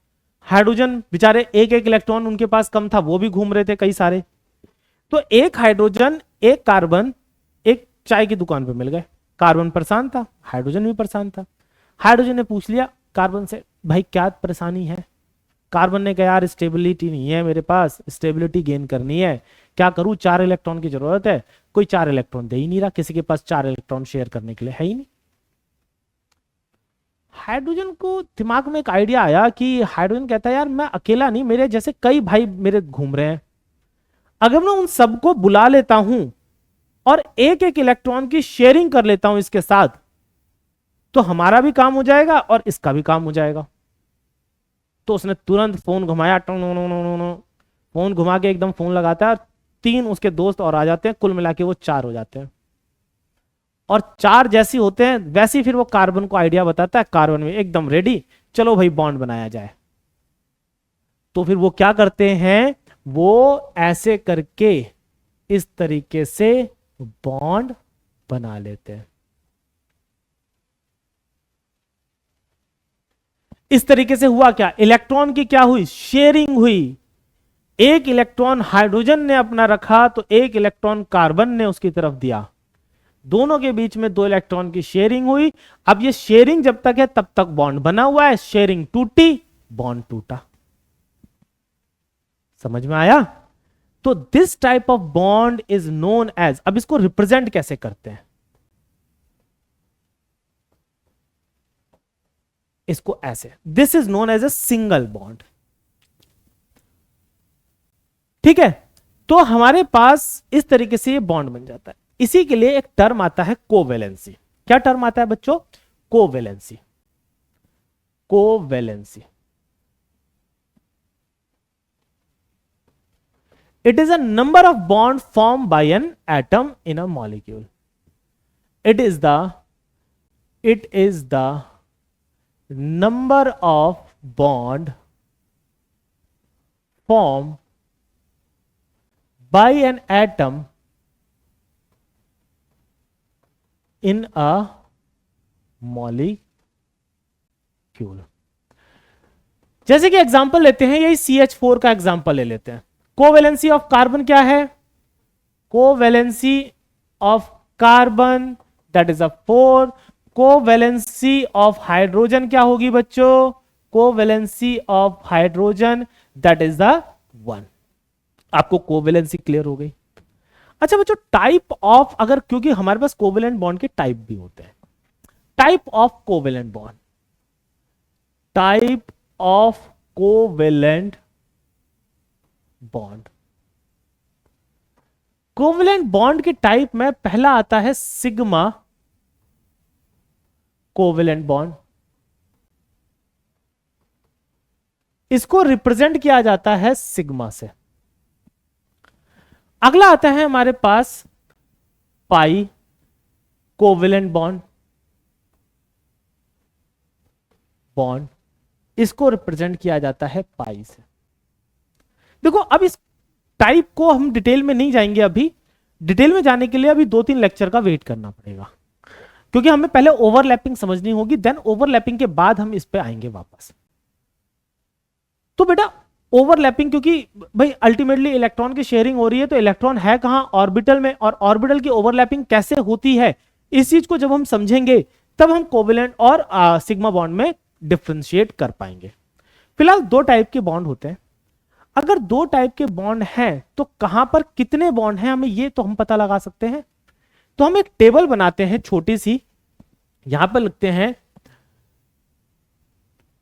A: हाइड्रोजन बेचारे एक एक इलेक्ट्रॉन उनके पास कम था, वो भी घूम रहे थे कई सारे। तो एक हाइड्रोजन एक कार्बन एक चाय की दुकान पे मिल गए। कार्बन परेशान था, हाइड्रोजन भी परेशान था। हाइड्रोजन ने पूछ लिया कार्बन से, भाई क्या परेशानी है? कार्बन ने कहा यार स्टेबिलिटी नहीं है मेरे पास, स्टेबिलिटी गेन करनी है, क्या करूं? 4 इलेक्ट्रॉन की जरूरत है, कोई 4 इलेक्ट्रॉन दे ही नहीं रहा, किसी के पास 4 इलेक्ट्रॉन शेयर करने के लिए है ही नहीं। हाइड्रोजन को दिमाग में एक आइडिया आया कि हाइड्रोजन कहता है यार मैं अकेला नहीं, मेरे जैसे कई भाई मेरे घूम रहे हैं, अगर मैं उन सबको बुला लेता हूं और एक एक इलेक्ट्रॉन की शेयरिंग कर लेता हूं इसके साथ, तो हमारा भी काम हो जाएगा और इसका भी काम हो जाएगा। तो उसने तुरंत फोन घुमाया, फोन घुमा के एकदम फोन लगाता है, 3 उसके दोस्त और आ जाते हैं, कुल मिला के वो 4 हो जाते हैं। और 4 जैसी होते हैं वैसी फिर वो कार्बन को आइडिया बताता है, कार्बन में एकदम रेडी, चलो भाई बॉन्ड बनाया जाए। तो फिर वो क्या करते हैं, वो ऐसे करके इस तरीके से बॉन्ड बना लेते हैं। इस तरीके से हुआ क्या, इलेक्ट्रॉन की क्या हुई, शेयरिंग हुई। एक इलेक्ट्रॉन हाइड्रोजन ने अपना रखा तो एक इलेक्ट्रॉन कार्बन ने उसकी तरफ दिया, दोनों के बीच में 2 इलेक्ट्रॉन की शेयरिंग हुई। अब ये शेयरिंग जब तक है तब तक बॉन्ड बना हुआ है, शेयरिंग टूटी, बॉन्ड टूटा। समझ में आया? तो this type of bond is known as, अब इसको रिप्रेजेंट कैसे करते हैं, इसको ऐसे, this is known as a single bond. ठीक है, तो हमारे पास इस तरीके से ये बॉन्ड बन जाता है। इसी के लिए एक टर्म आता है कोवेलेंसी। क्या टर्म आता है बच्चों? Covalency. Covalency, it is a number of bond formed by an atom in a molecule. It is the number of bond formed by an atom in a molecule. जैसे कि example लेते हैं, यही CH4 का example ले लेते हैं। Covalency of carbon क्या है? Covalency of carbon that is a 4। Covalency of hydrogen क्या होगी बच्चों? Covalency of hydrogen that is the 1। आपको कोवेलेंसी क्लियर हो गई? अच्छा बच्चों, टाइप ऑफ, अगर क्योंकि हमारे पास कोवेलेंट बॉन्ड के टाइप भी होते हैं, type of covalent bond, type of covalent bond. Covalent bond के टाइप में पहला आता है सिग्मा कोवेलेंट बॉन्ड, इसको रिप्रेजेंट किया जाता है सिग्मा से। अगला आता है हमारे पास पाई कोवेलेंट बॉन्ड, इसको रिप्रेजेंट किया जाता है पाई से। देखो अब इस टाइप को हम डिटेल में नहीं जाएंगे, अभी डिटेल में जाने के लिए अभी 2-3 लेक्चर का वेट करना पड़ेगा, क्योंकि हमें पहले ओवरलैपिंग समझनी होगी, देन ओवरलैपिंग के बाद हम इस पे आएंगे वापस। तो बेटा ओवरलैपिंग, क्योंकि भाई अल्टीमेटली इलेक्ट्रॉन की शेयरिंग हो रही है, तो इलेक्ट्रॉन है कहां? ऑर्बिटल में, और ऑर्बिटल की ओवरलैपिंग कैसे होती है, इस चीज को जब हम समझेंगे तब हम कोवेलेंट और सिग्मा बॉन्ड में डिफरेंशिएट कर पाएंगे। फिलहाल 2 टाइप के बॉन्ड होते हैं। अगर 2 टाइप के बॉन्ड हैं तो कहां पर कितने बॉन्ड हैं, हमें ये तो हम पता लगा सकते हैं। तो हम एक टेबल बनाते हैं छोटी सी, यहां पर लिखते हैं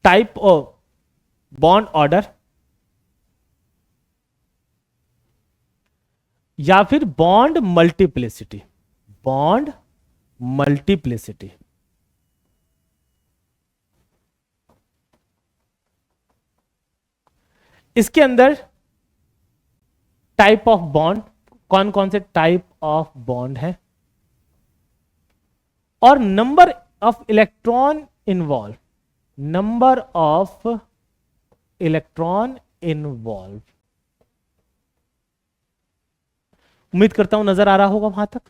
A: टाइप ऑफ बॉन्ड ऑर्डर, या फिर बॉन्ड मल्टीप्लिसिटी। बॉन्ड मल्टीप्लिसिटी, इसके अंदर टाइप ऑफ बॉन्ड, कौन कौन से टाइप ऑफ बॉन्ड है, और number of electron involve, number of electron involve. उम्मीद करता हूं नजर आ रहा होगा वहां तक।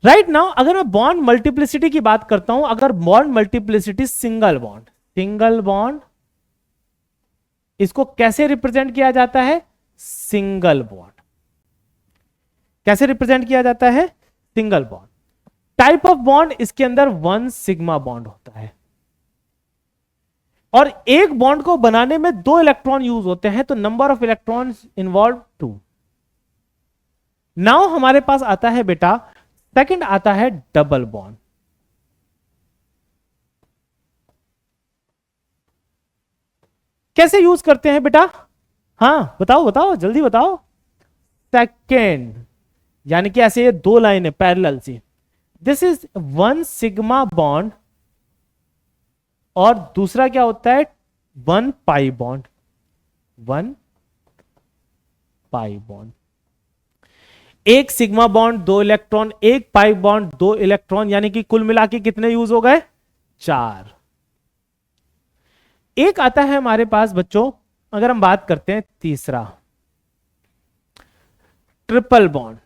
A: राइट नाउ अगर मैं बॉन्ड मल्टीप्लिसिटी की बात करता हूं, अगर bond multiplicity single bond, single bond इसको कैसे रिप्रेजेंट किया जाता है, सिंगल बॉन्ड कैसे रिप्रेजेंट किया जाता है, single bond. Type of bond इसके अंदर 1 सिग्मा बॉन्ड होता है, और एक बॉन्ड को बनाने में 2 इलेक्ट्रॉन यूज होते हैं, तो number of electrons involve 2। Now हमारे पास आता है बेटा सेकंड आता है डबल बॉन्ड। कैसे यूज करते हैं बेटा, हाँ बताओ बताओ जल्दी बताओ। सेकंड यानी कि ऐसे ये 2 लाइनें पैरेलल सी, दिस इज 1 सिग्मा बॉन्ड, और दूसरा क्या होता है 1 पाई बॉन्ड, 1 पाई बॉन्ड। एक सिग्मा बॉन्ड 2 इलेक्ट्रॉन, एक पाई बॉन्ड 2 इलेक्ट्रॉन, यानी कि कुल मिला के कितने यूज हो गए, 4। एक आता है हमारे पास बच्चों, अगर हम बात करते हैं तीसरा, ट्रिपल बॉन्ड।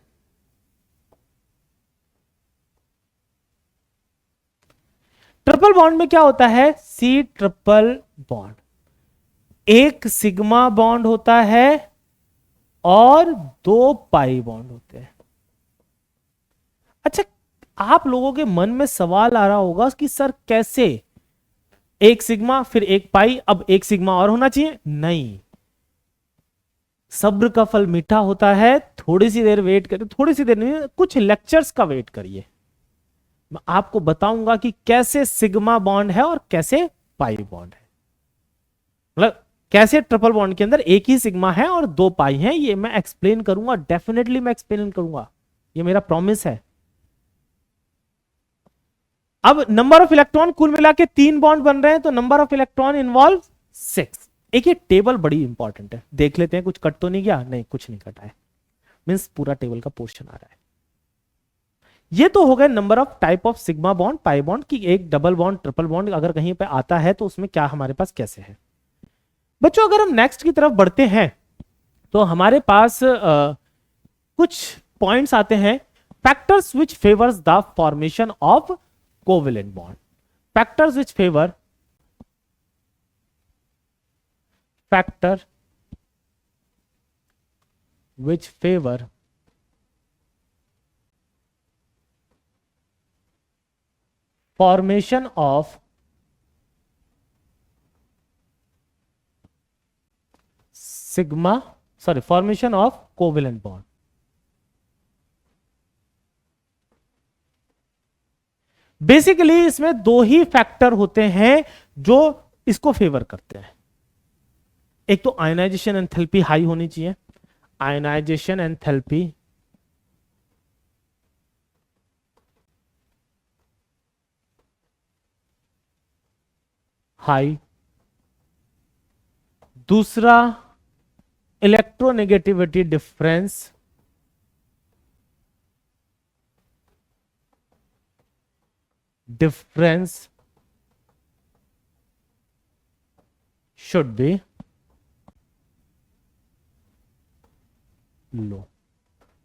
A: ट्रिपल बॉन्ड में क्या होता है, सी ट्रिपल बॉन्ड, एक सिग्मा बॉन्ड होता है और 2 पाई बॉन्ड होते हैं। अच्छा, आप लोगों के मन में सवाल आ रहा होगा कि सर कैसे, एक सिग्मा फिर एक पाई, अब एक सिग्मा और होना चाहिए, नहीं, सब्र का फल मीठा होता है, थोड़ी सी देर वेट करिए, थोड़ी सी देर नहीं, कुछ लेक्चर्स का वेट करिए, मैं आपको बताऊंगा कि कैसे सिग्मा बॉन्ड है और कैसे पाई बॉन्ड है, मतलब कैसे ट्रिपल बॉन्ड के अंदर एक ही सिग्मा है और 2 पाई हैं, ये मैं एक्सप्लेन करूंगा, डेफिनेटली मैं एक्सप्लेन करूंगा, ये मेरा प्रॉमिस है। अब नंबर ऑफ इलेक्ट्रॉन कुल मिला के 3 बॉन्ड बन रहे हैं, तो नंबर ऑफ इलेक्ट्रॉन इन्वॉल्व 6। एक ये टेबल बड़ी इंपॉर्टेंट है, देख लेते हैं कुछ कट तो नहीं गया, नहीं कुछ नहीं कटा है, मींस पूरा टेबल का पोर्शन आ रहा है। ये तो हो गए number of type of sigma bond pi bond की, एक डबल बॉन्ड ट्रिपल बॉन्ड अगर कहीं पे आता है तो उसमें क्या हमारे पास कैसे है। बच्चों अगर हम नेक्स्ट की तरफ बढ़ते हैं तो हमारे पास कुछ पॉइंट्स आते हैं, factors which favours the formation of covalent bond, factors which favour, factor which favour formation of formation of covalent bond। Basically इसमें 2 ही फैक्टर होते हैं जो इसको फेवर करते हैं, एक तो आयनाइजेशन एंथैल्पी हाई होनी चाहिए, आयनाइजेशन एंथैल्पी हाई, दूसरा इलेक्ट्रोनेगेटिविटी डिफरेंस, शुड बी लो।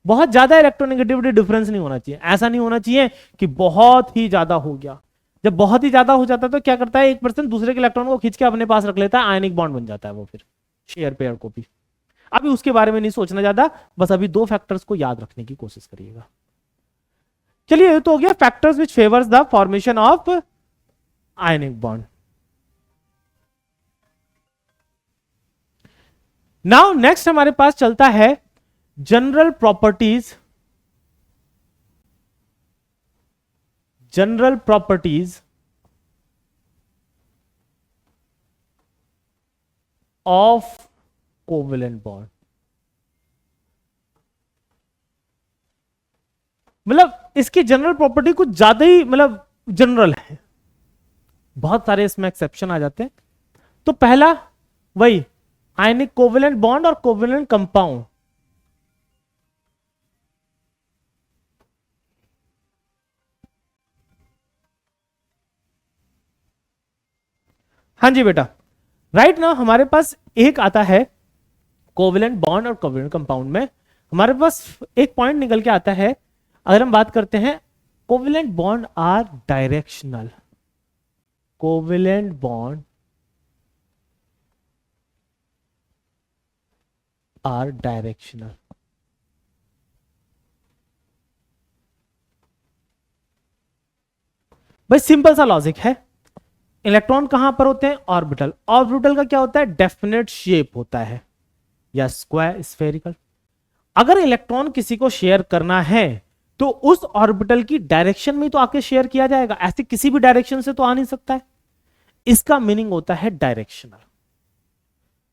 A: बहुत ज्यादा इलेक्ट्रोनेगेटिविटी डिफरेंस नहीं होना चाहिए, ऐसा नहीं होना चाहिए कि बहुत ही ज्यादा हो गया, जब बहुत ही ज्यादा हो जाता है तो क्या करता है, एक पर्सन दूसरे के इलेक्ट्रॉन को खींच के अपने पास रख लेता है, आयनिक बॉन्ड बन जाता है वो, फिर शेयर पेयर को भी। अभी उसके बारे में नहीं सोचना ज्यादा, बस अभी 2 फैक्टर्स को याद रखने की कोशिश करिएगा। चलिए ये तो हो गया factors which favours the formation of ionic bond. Now next हमारे पास चलता है general properties, general properties of covalent bond. मतलब इसकी जनरल प्रॉपर्टी कुछ ज्यादा ही मतलब जनरल है, बहुत सारे इसमें एक्सेप्शन आ जाते हैं। तो पहला वही आयनिक कोवेलेंट बॉन्ड और कोवेलेंट कंपाउंड। हाँ जी बेटा, राइट ना, हमारे पास एक आता है कोवेलेंट बॉन्ड और कोवेलेंट कंपाउंड में, हमारे पास एक पॉइंट निकल के आता है। अगर हम बात करते हैं, covalent bond are directional, covalent bond are directional. भाई सिंपल सा लॉजिक है, इलेक्ट्रॉन कहां पर होते हैं? ऑर्बिटल। ऑर्बिटल का क्या होता है? डेफिनेट शेप होता है, या स्क्वायर, स्फेरिकल। अगर इलेक्ट्रॉन किसी को शेयर करना है तो उस ऑर्बिटल की डायरेक्शन में तो आके शेयर किया जाएगा, ऐसे किसी भी डायरेक्शन से तो आ नहीं सकता है। इसका मीनिंग होता है डायरेक्शनल।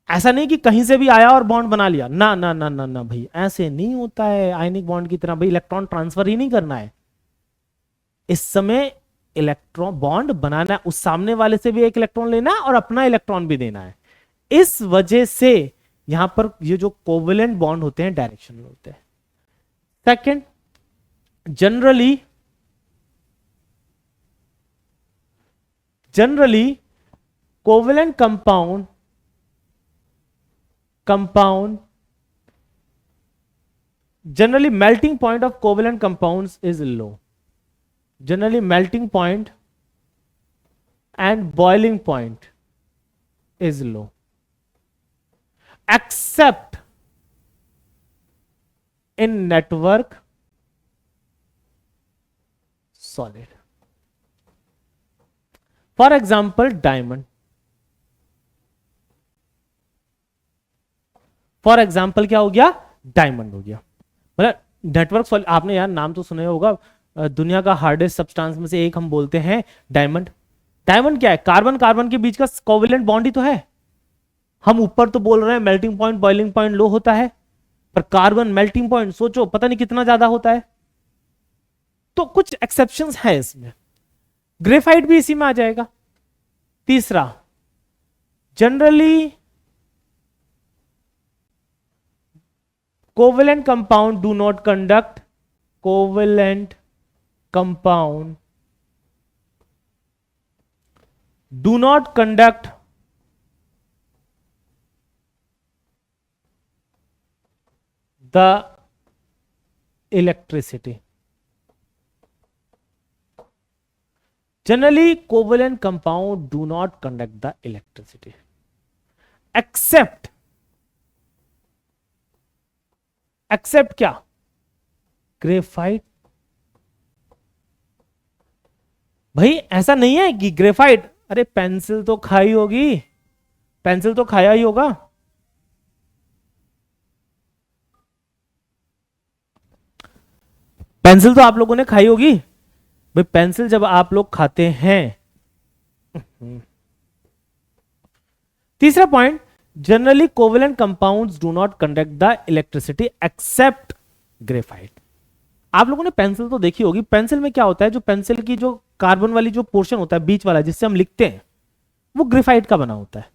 A: ऐसा नहीं कि कहीं से भी आया और बॉन्ड बना लिया, ना ना ना ना ना भाई, ऐसे नहीं होता है आयनिक बॉन्ड की तरह। भाई इलेक्ट्रॉन ट्रांसफर ही नहीं करना है, इस समय इलेक्ट्रॉन बॉन्ड बनाना है, उस सामने वाले से भी एक इलेक्ट्रॉन लेना है और अपना इलेक्ट्रॉन भी देना है। इस वजह से यहां पर ये जो कोवेलेंट बॉन्ड होते हैं डायरेक्शनल होते हैं। Second, generally covalent compound generally melting point of covalent compounds is low. Generally melting point and boiling point is low, except in network solid. For example, diamond. For example क्या हो गया? Diamond हो गया। मतलब network solid, आपने यार नाम तो सुना होगा, दुनिया का हार्डेस्ट सब्सटेंस में से एक हम बोलते हैं डायमंड। डायमंड क्या है? कार्बन कार्बन के बीच का कोवेलेंट बॉन्ड ही तो है। हम ऊपर तो बोल रहे हैं मेल्टिंग पॉइंट बॉइलिंग पॉइंट लो होता है, पर कार्बन मेल्टिंग पॉइंट सोचो पता नहीं कितना ज्यादा होता है। तो कुछ एक्सेप्शंस है इसमें, ग्रेफाइट भी इसी में आ जाएगा। तीसरा, generally covalent compound do not conduct, covalent compound do not conduct the electricity. Generally covalent compound do not conduct the electricity except क्या? ग्रेफाइट। भाई ऐसा नहीं है कि ग्रेफाइट, अरे पेंसिल तो खाई होगी, पेंसिल तो खाया ही होगा। पेंसिल तो आप लोगों ने खाई होगी। भाई पेंसिल जब आप लोग खाते हैं, तीसरा point, generally covalent compounds do not conduct the electricity except graphite. आप लोगों ने पेंसिल तो देखी होगी, पेंसिल में क्या होता है, जो पेंसिल की जो कार्बन वाली जो पोर्शन होता है बीच वाला जिससे हम लिखते हैं, वो ग्रेफाइट का बना होता है।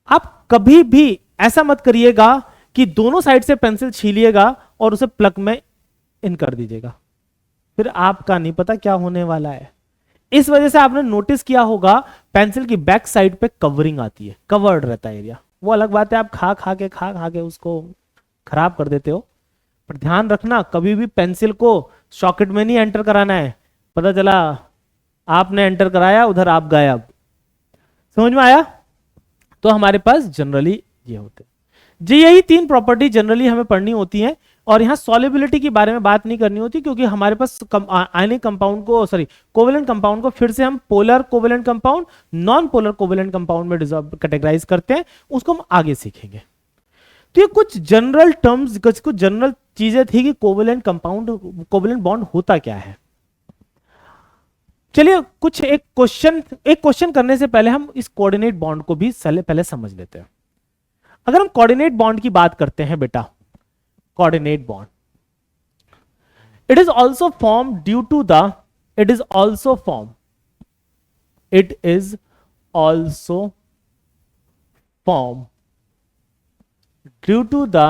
A: आप कभी भी ऐसा मत करिएगा कि दोनों साइड से पेंसिल छीलिएगा और उसे प्लग में इन कर दीजिएगा, फिर आपका नहीं पता क्या होने वाला है। इस वजह से आपने नोटिस किया होगा पेंसिल की बैक साइड पे कवरिंग आती है, कवर्ड रहता है एरिया। वो अलग बात है, आप खा खा के उसको खराब कर देते हो, पर ध्यान रखना कभी भी पेंसिल को सॉकेट में नहीं एंटर कराना है। पता चला आपने एंटर कराया, उधर आप गायब। समझ में आया? तो हमारे पास जनरली ये होते हैं जी, यही तीन प्रॉपर्टी जनरली हमें पढ़नी होती हैं। और यहां सॉल्युबिलिटी के बारे में बात नहीं करनी होती, क्योंकि हमारे पास आयनिक कंपाउंड को, सॉरी कोवेलेंट कंपाउंड को फिर से हम polar covalent compound, non polar covalent compound में कैटेगराइज करते हैं, उसको हम आगे सीखेंगे। तो ये कुछ जनरल टर्म्स, कुछ जनरल चीजें थी कि कोवेलेंट कंपाउंड, कोवेलेंट बॉन्ड होता क्या है। चलिए कुछ एक क्वेश्चन करने से पहले हम इस कोऑर्डिनेट बॉन्ड को भी पहले समझ लेते हैं। अगर हम कोऑर्डिनेट बॉन्ड की बात करते हैं बेटा, coordinate bond, it is also formed due to the, it is also formed form due to the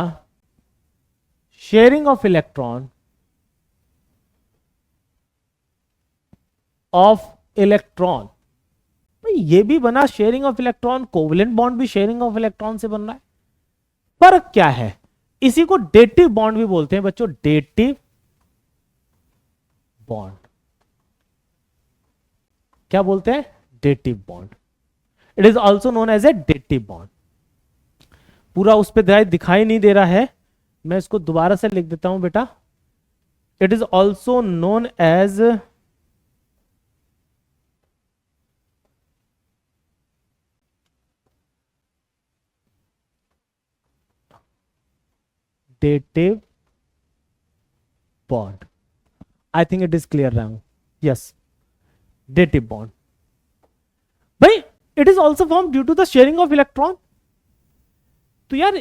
A: sharing of electron ये भी बना sharing of electron, covalent bond भी शेयरिंग ऑफ इलेक्ट्रॉन से बन रहा है। फर्क क्या है? इसी को डेटिव बॉन्ड भी बोलते हैं बच्चों, डेटिव बॉन्ड। क्या बोलते हैं? Dative bond. It is also known as a dative bond. पूरा उस पर दिखाई नहीं दे रहा है, मैं इसको दोबारा से लिख देता हूं बेटा। It is also known as dative bond. I think it is clear now. Yes, dative bond. भाई it is also formed due to the sharing of electron. तो यार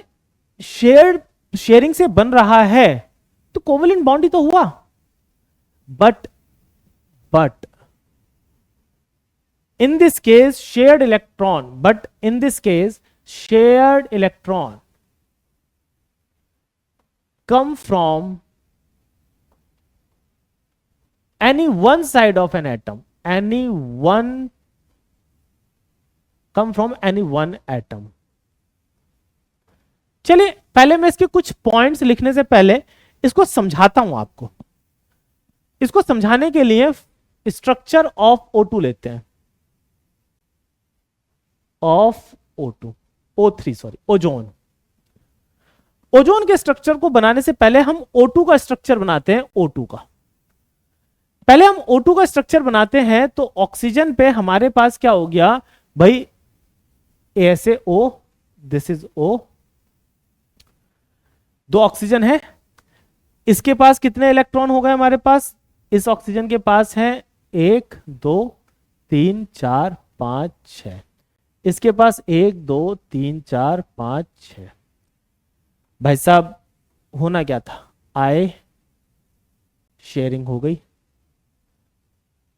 A: शेयरिंग से बन रहा है तो कोवलेंट बॉन्ड ही तो हुआ। But in this case shared electron come from any one side of an atom, come from any one atom। चलिए पहले मैं इसके कुछ पॉइंट्स लिखने से पहले इसको समझाता हूं आपको। इसको समझाने के लिए स्ट्रक्चर ऑफ O2 लेते हैं, of O2, O3 sorry, ozone. Ozone के स्ट्रक्चर को बनाने से पहले हम O2 का स्ट्रक्चर बनाते हैं। O2 का पहले हम O2 का स्ट्रक्चर बनाते हैं तो ऑक्सीजन पे हमारे पास क्या हो गया भाई, ऐसे O, दिस इज O, दो ऑक्सीजन है। इसके पास कितने इलेक्ट्रॉन हो गए हमारे पास? इस ऑक्सीजन के पास है 1 2 3 4 5 6। इसके पास 1 2 3 4 5 6। भाई साहब होना क्या था? आए शेयरिंग हो गई।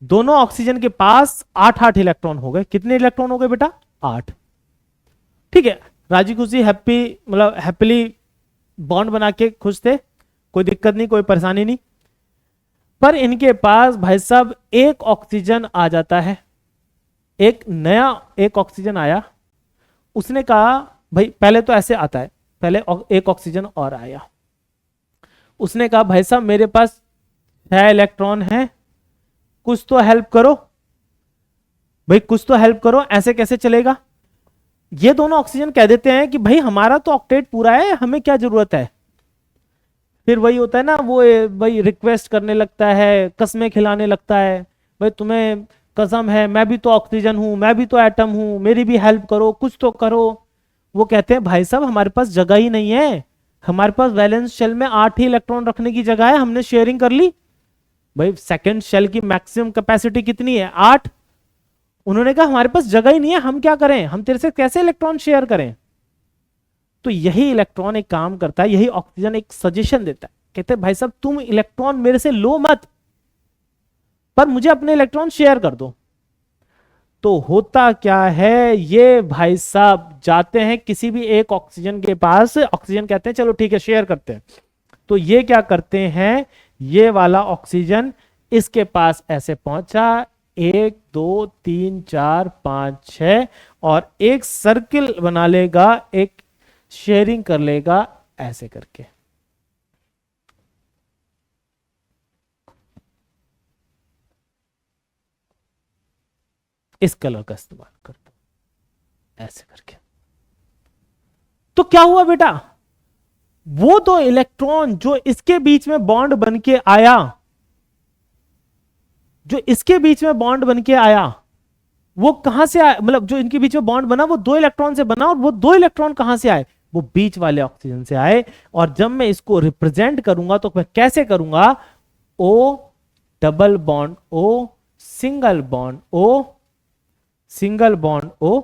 A: दोनों ऑक्सीजन के पास 8 इलेक्ट्रॉन हो गए। कितने इलेक्ट्रॉन हो गए बेटा? 8। ठीक है, राजी खुशी हैप्पी, मतलब हैप्पीली बॉन्ड बना के खुश थे, कोई दिक्कत नहीं, कोई परेशानी नहीं। पर इनके पास भाई साहब एक ऑक्सीजन आ जाता है, एक नया एक ऑक्सीजन आया। उसने कहा भाई, पहले तो ऐसे आता है, पहले एक ऑक्सीजन और आया। उसने कहा भाई साहब मेरे पास 6 इलेक्ट्रॉन है, कुछ तो हेल्प करो भाई, कुछ तो हेल्प करो, ऐसे कैसे चलेगा? ये दोनों ऑक्सीजन कह देते हैं कि भाई हमारा तो ऑक्टेट पूरा है, हमें क्या जरूरत है। फिर वही होता है ना, वो भाई रिक्वेस्ट करने लगता है, कसमें खिलाने लगता है, भाई तुम्हें कसम है, मैं भी तो ऑक्सीजन हूं, मैं भी तो एटम हूं, मेरी भी हेल्प करो, कुछ तो करो। वो कहते हैं भाई साहब हमारे पास जगह ही नहीं है, हमारे पास वैलेंस शेल में 8 ही इलेक्ट्रॉन रखने की जगह है, हमने शेयरिंग कर ली। भाई सेकंड शेल की मैक्सिमम कैपेसिटी कितनी है? 8। उन्होंने कहा हमारे पास जगह ही नहीं है, हम क्या करें, हम तेरे से कैसे इलेक्ट्रॉन शेयर करें? तो यही इलेक्ट्रॉन एक काम करता है, यही ऑक्सीजन एक सजेशन देता है, कहते हैं भाई साहब तुम इलेक्ट्रॉन मेरे से लो मत, पर मुझे अपने इलेक्ट्रॉन शेयर कर दो। तो होता क्या है, ये भाई साहब जाते हैं किसी भी एक ऑक्सीजन के पास, ऑक्सीजन कहते हैं चलो ठीक है शेयर करते हैं। तो ये क्या करते हैं, ये वाला ऑक्सीजन इसके पास ऐसे पहुंचा, 1 2 3 4 5 6, और एक सर्किल बना लेगा, एक शेयरिंग कर लेगा ऐसे करके। इस कलर का इस्तेमाल करता हूं ऐसे करके। तो क्या हुआ बेटा, वो तो इलेक्ट्रॉन जो इसके बीच में बॉन्ड बन के आया, जो इसके बीच में बॉन्ड बन के आया, वो कहां से आया, मतलब जो इनके बीच में बॉन्ड बना वो 2 इलेक्ट्रॉन से बना, और वो 2 इलेक्ट्रॉन कहां से आए? वो बीच वाले ऑक्सीजन से आए। और जब मैं इसको रिप्रेजेंट करूंगा तो मैं कैसे करूंगा? O double bond O, single bond O, single bond O,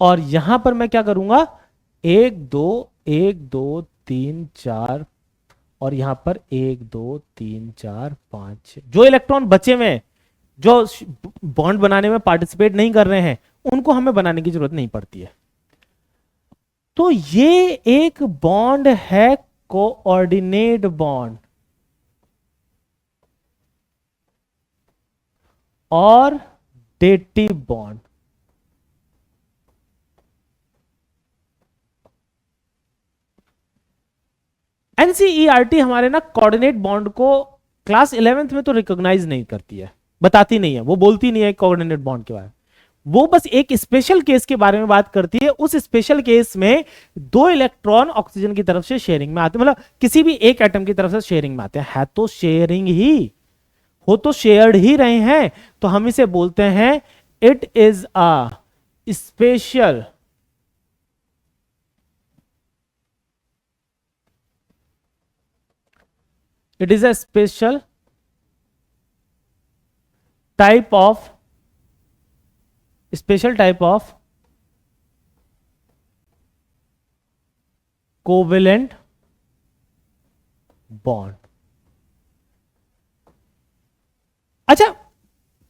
A: और यहां पर मैं क्या करूंगा? 1 2 1 2 3 4, और यहां पर 1 2 3 4 5 6। जो इलेक्ट्रॉन बचे हुए जो बॉन्ड बनाने में पार्टिसिपेट नहीं कर रहे हैं उनको हमें बनाने की जरूरत नहीं पड़ती है। तो ये एक बॉन्ड है कोऑर्डिनेट बॉन्ड और डेटिव बॉन्ड। एनसीईआरटी हमारे ना कोऑर्डिनेट बॉन्ड को क्लास 11th में तो रिकॉग्नाइज नहीं करती है, बताती नहीं है, वो बोलती नहीं है कोऑर्डिनेट बॉन्ड के बारे में। वो बस एक स्पेशल केस के बारे में बात करती है। उस स्पेशल केस में दो इलेक्ट्रॉन ऑक्सीजन की तरफ से शेयरिंग में आते हैं, मतलब किसी भी एक एटम की तरफ से शेयरिंग में आते हैं, है तो शेयरिंग ही, हो तो शेयर्ड ही रहे हैं, तो हम इसे बोलते हैं it is a special it is a special type of covalent bond। अच्छा,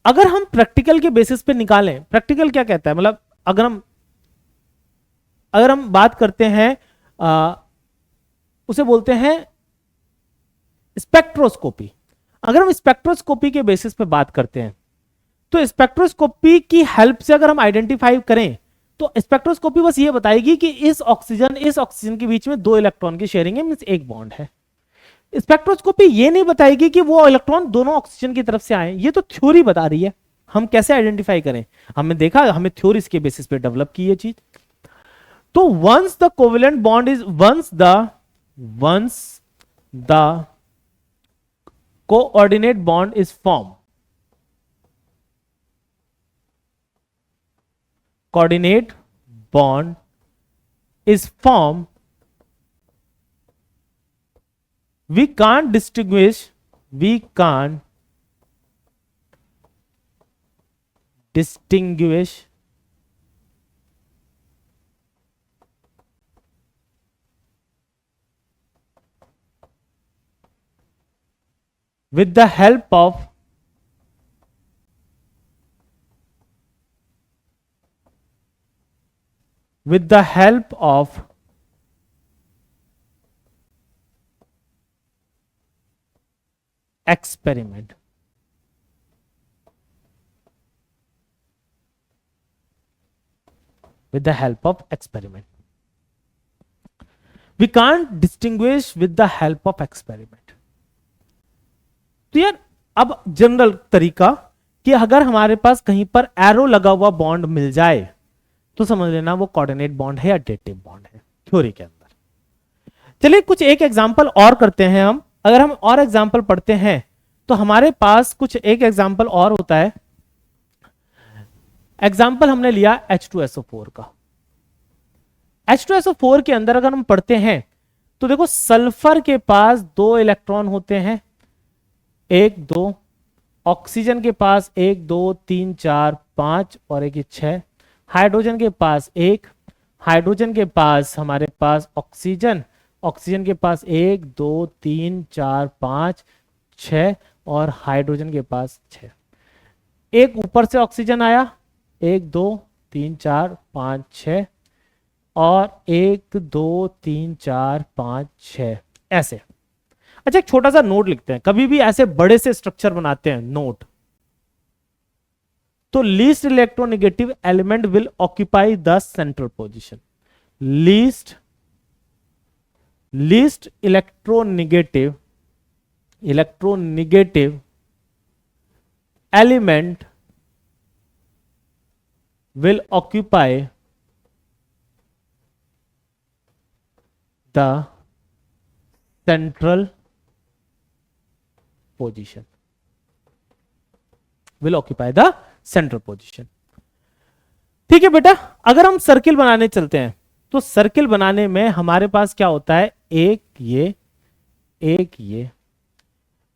A: अगर हम प्रैक्टिकल के बेसिस पे निकालें, प्रैक्टिकल क्या कहता है, मतलब अगर हम बात करते हैं उसे बोलते हैं स्पेक्ट्रोस्कोपी। अगर हम स्पेक्ट्रोस्कोपी के बेसिस पे बात करते हैं तो स्पेक्ट्रोस्कोपी की हेल्प से अगर हम आइडेंटिफाई करें तो स्पेक्ट्रोस्कोपी बस ये बताएगी कि इस ऑक्सीजन के बीच में दो इलेक्ट्रॉन की शेयरिंग है, मींस एक बॉन्ड है। स्पेक्ट्रोस्कोपी ये नहीं बताएगी कि वो इलेक्ट्रॉन दोनों ऑक्सीजन की तरफ से आए, ये तो थ्योरी बता रही है। हम कैसे आइडेंटिफाई करें, हमने देखा, हमें थ्योरीज के बेसिस पे डेवलप की ये चीज। तो once the covalent bond is once the coordinate bond is formed, coordinate bond is formed, we can't distinguish with the help of experiment। with the help of experiment, we can't distinguish with the help of experiment। तो यार अब general तरीका कि अगर हमारे पास कहीं पर arrow लगा हुआ बॉन्ड मिल जाए तो समझ लेना वो कोऑर्डिनेट बॉन्ड है या डेटिव बॉन्ड है थ्योरी के अंदर। चलिए कुछ एक एग्जांपल और करते हैं हम। अगर हम और एग्जांपल पढ़ते हैं तो हमारे पास कुछ एक एग्जांपल और होता है। एग्जांपल हमने लिया H2SO4 का। H2SO4 के अंदर अगर हम पढ़ते हैं तो देखो सल्फर के पास दो इलेक्ट्रॉन होते हैं, एक दो, ऑक्सीजन के पास एक दो तीन चार पांच और एक 6, हाइड्रोजन के पास एक, हाइड्रोजन के पास हमारे पास ऑक्सीजन के पास एक दो तीन चार पांच 6 और हाइड्रोजन के पास 6। एक ऊपर से ऑक्सीजन आया, 1 2 3 4 5 6 और 1 2 3 4 5 6 ऐसे। अच्छा, एक छोटा सा नोट लिखते हैं, कभी भी ऐसे बड़े से स्ट्रक्चर बनाते हैं नोट, तो least electronegative element will occupy the central position. Least electronegative element will occupy the central position, ठीक है बेटा। अगर हम सर्किल बनाने चलते हैं तो सर्किल बनाने में हमारे पास क्या होता है, एक ये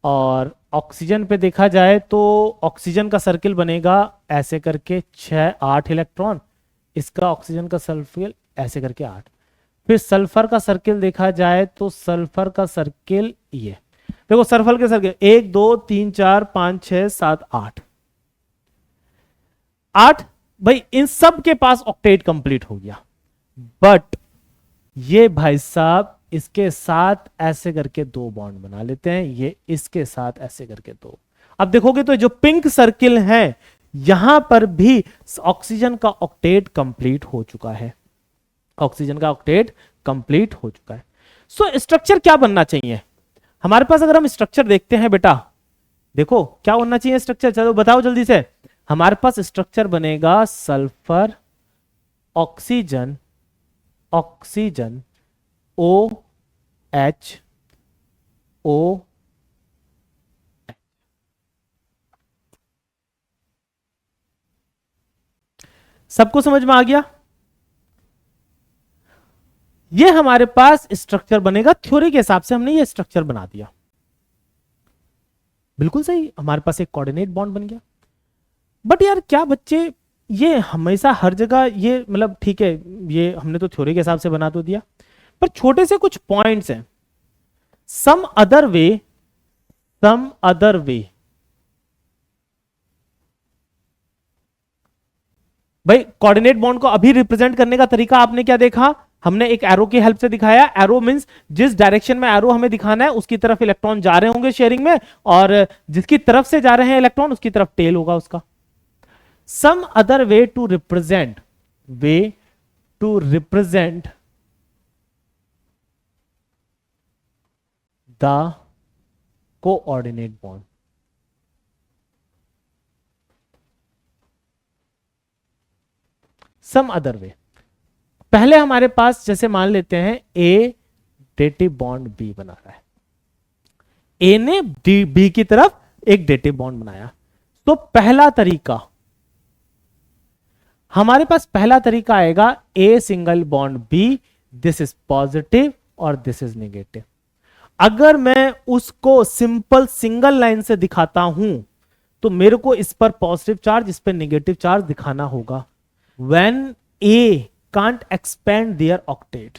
A: और ऑक्सीजन पे देखा जाए तो ऑक्सीजन का सर्किल बनेगा ऐसे करके 6 8 इलेक्ट्रॉन, इसका ऑक्सीजन का सर्किल ऐसे करके 8। फिर सल्फर का सर्किल देखा जाए तो सल्फर का सर्किल ये देखो, सल्फर के सर्किल 1 2 3 4 5 6 7 8। 8, भाई इन सब के पास ऑक्टेट कंप्लीट हो गया। बट ये भाई साहब इसके साथ ऐसे करके 2 बॉन्ड बना लेते हैं, ये इसके साथ ऐसे करके 2। अब देखोगे तो जो पिंक सर्किल है यहां पर भी ऑक्सीजन का ऑक्टेट कंप्लीट हो चुका है, ऑक्सीजन का ऑक्टेट कंप्लीट हो चुका है। सो स्ट्रक्चर क्या बनना चाहिए हमारे पास? अगर हम स्ट्रक्चर देखते हैं बेटा, देखो क्या बनना चाहिए स्ट्रक्चर, चलो बताओ जल्दी से। हमारे पास स्ट्रक्चर बनेगा sulphur oxygen, oxygen O H O. सबको समझ में आ गया? ये हमारे पास स्ट्रक्चर बनेगा, थ्योरी के हिसाब से हमने ये स्ट्रक्चर बना दिया, बिल्कुल सही, हमारे पास एक कोऑर्डिनेट बॉन्ड बन गया। बट यार क्या बच्चे ये हमेशा हर जगह ये मतलब ठीक है, ये हमने तो थ्योरी के हिसाब से बना तो दिया, पर छोटे से कुछ पॉइंट्स हैं, सम अदर वे, सम अदर वे। भाई कोऑर्डिनेट बॉन्ड को अभी रिप्रेजेंट करने का तरीका आपने क्या देखा? हमने एक एरो की हेल्प से दिखाया। एरो मींस जिस डायरेक्शन में एरो हमें दिखाना है उसकी तरफ इलेक्ट्रॉन जा रहे होंगे शेयरिंग में, और जिसकी तरफ से जा रहे हैं इलेक्ट्रॉन उसकी तरफ टेल होगा उसका। Some other way to represent, way to represent the coordinate bond. Some other way, पहले हमारे पास जैसे मान लेते हैं ए डेटिव बॉन्ड बी बना रहा है, ए ने बी की तरफ एक डेटिव बॉन्ड बनाया। तो पहला तरीका हमारे पास, पहला तरीका आएगा a single bond B, this is positive और दिस इज नेगेटिव। अगर मैं उसको सिंपल सिंगल लाइन से दिखाता हूं तो मेरे को इस पर पॉजिटिव चार्ज, इस पर नेगेटिव चार्ज दिखाना होगा। When A can't expand their octet,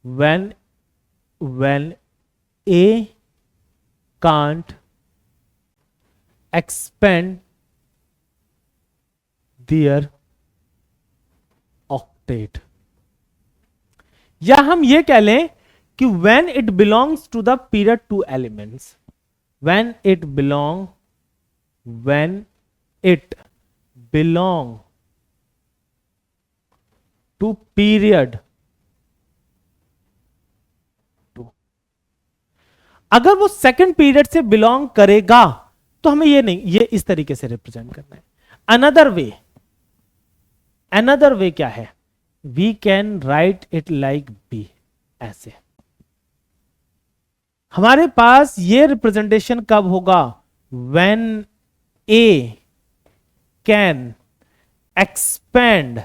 A: when A can't expand their octet, या हम ये कह लें कि when it belongs to the period 2 elements, when it belong to period 2, अगर वो सेकंड पीरियड से बिलोंग करेगा तो हमें ये नहीं, ये इस तरीके से रिप्रेजेंट करना है। अनदर वे क्या है? We can write it like B, ऐसे। हमारे पास ये रिप्रेजेंटेशन कब होगा? When a can expand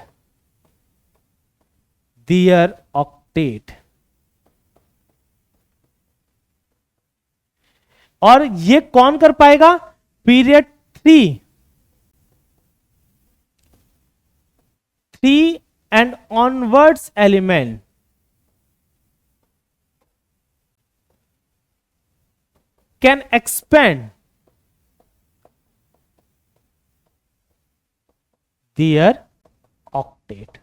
A: their octet, और ये कौन कर पाएगा? Period 3 and onwards element can expand their octet।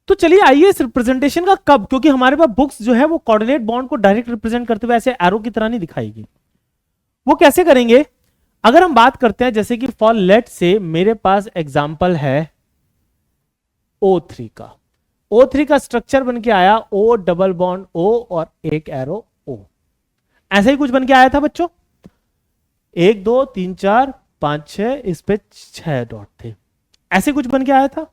A: तो चलिए आइए इस रिप्रेजेंटेशन का कब, क्योंकि हमारे पास बुक्स जो है वो कोऑर्डिनेट बॉन्ड को डायरेक्ट रिप्रेजेंट करते हुए ऐसे एरो की तरह नहीं दिखाएगी। वो कैसे करेंगे? अगर हम बात करते हैं जैसे कि फॉर लेट से मेरे पास एग्जांपल है O3 का, O3 का स्ट्रक्चर बन के आया O डबल बॉन्ड O और एक एरो O, ऐसा ही कुछ बन के आया था बच्चों। 1 2 3 4 5 6, इस पे 6 डॉट थे, ऐसे कुछ बन के आया था।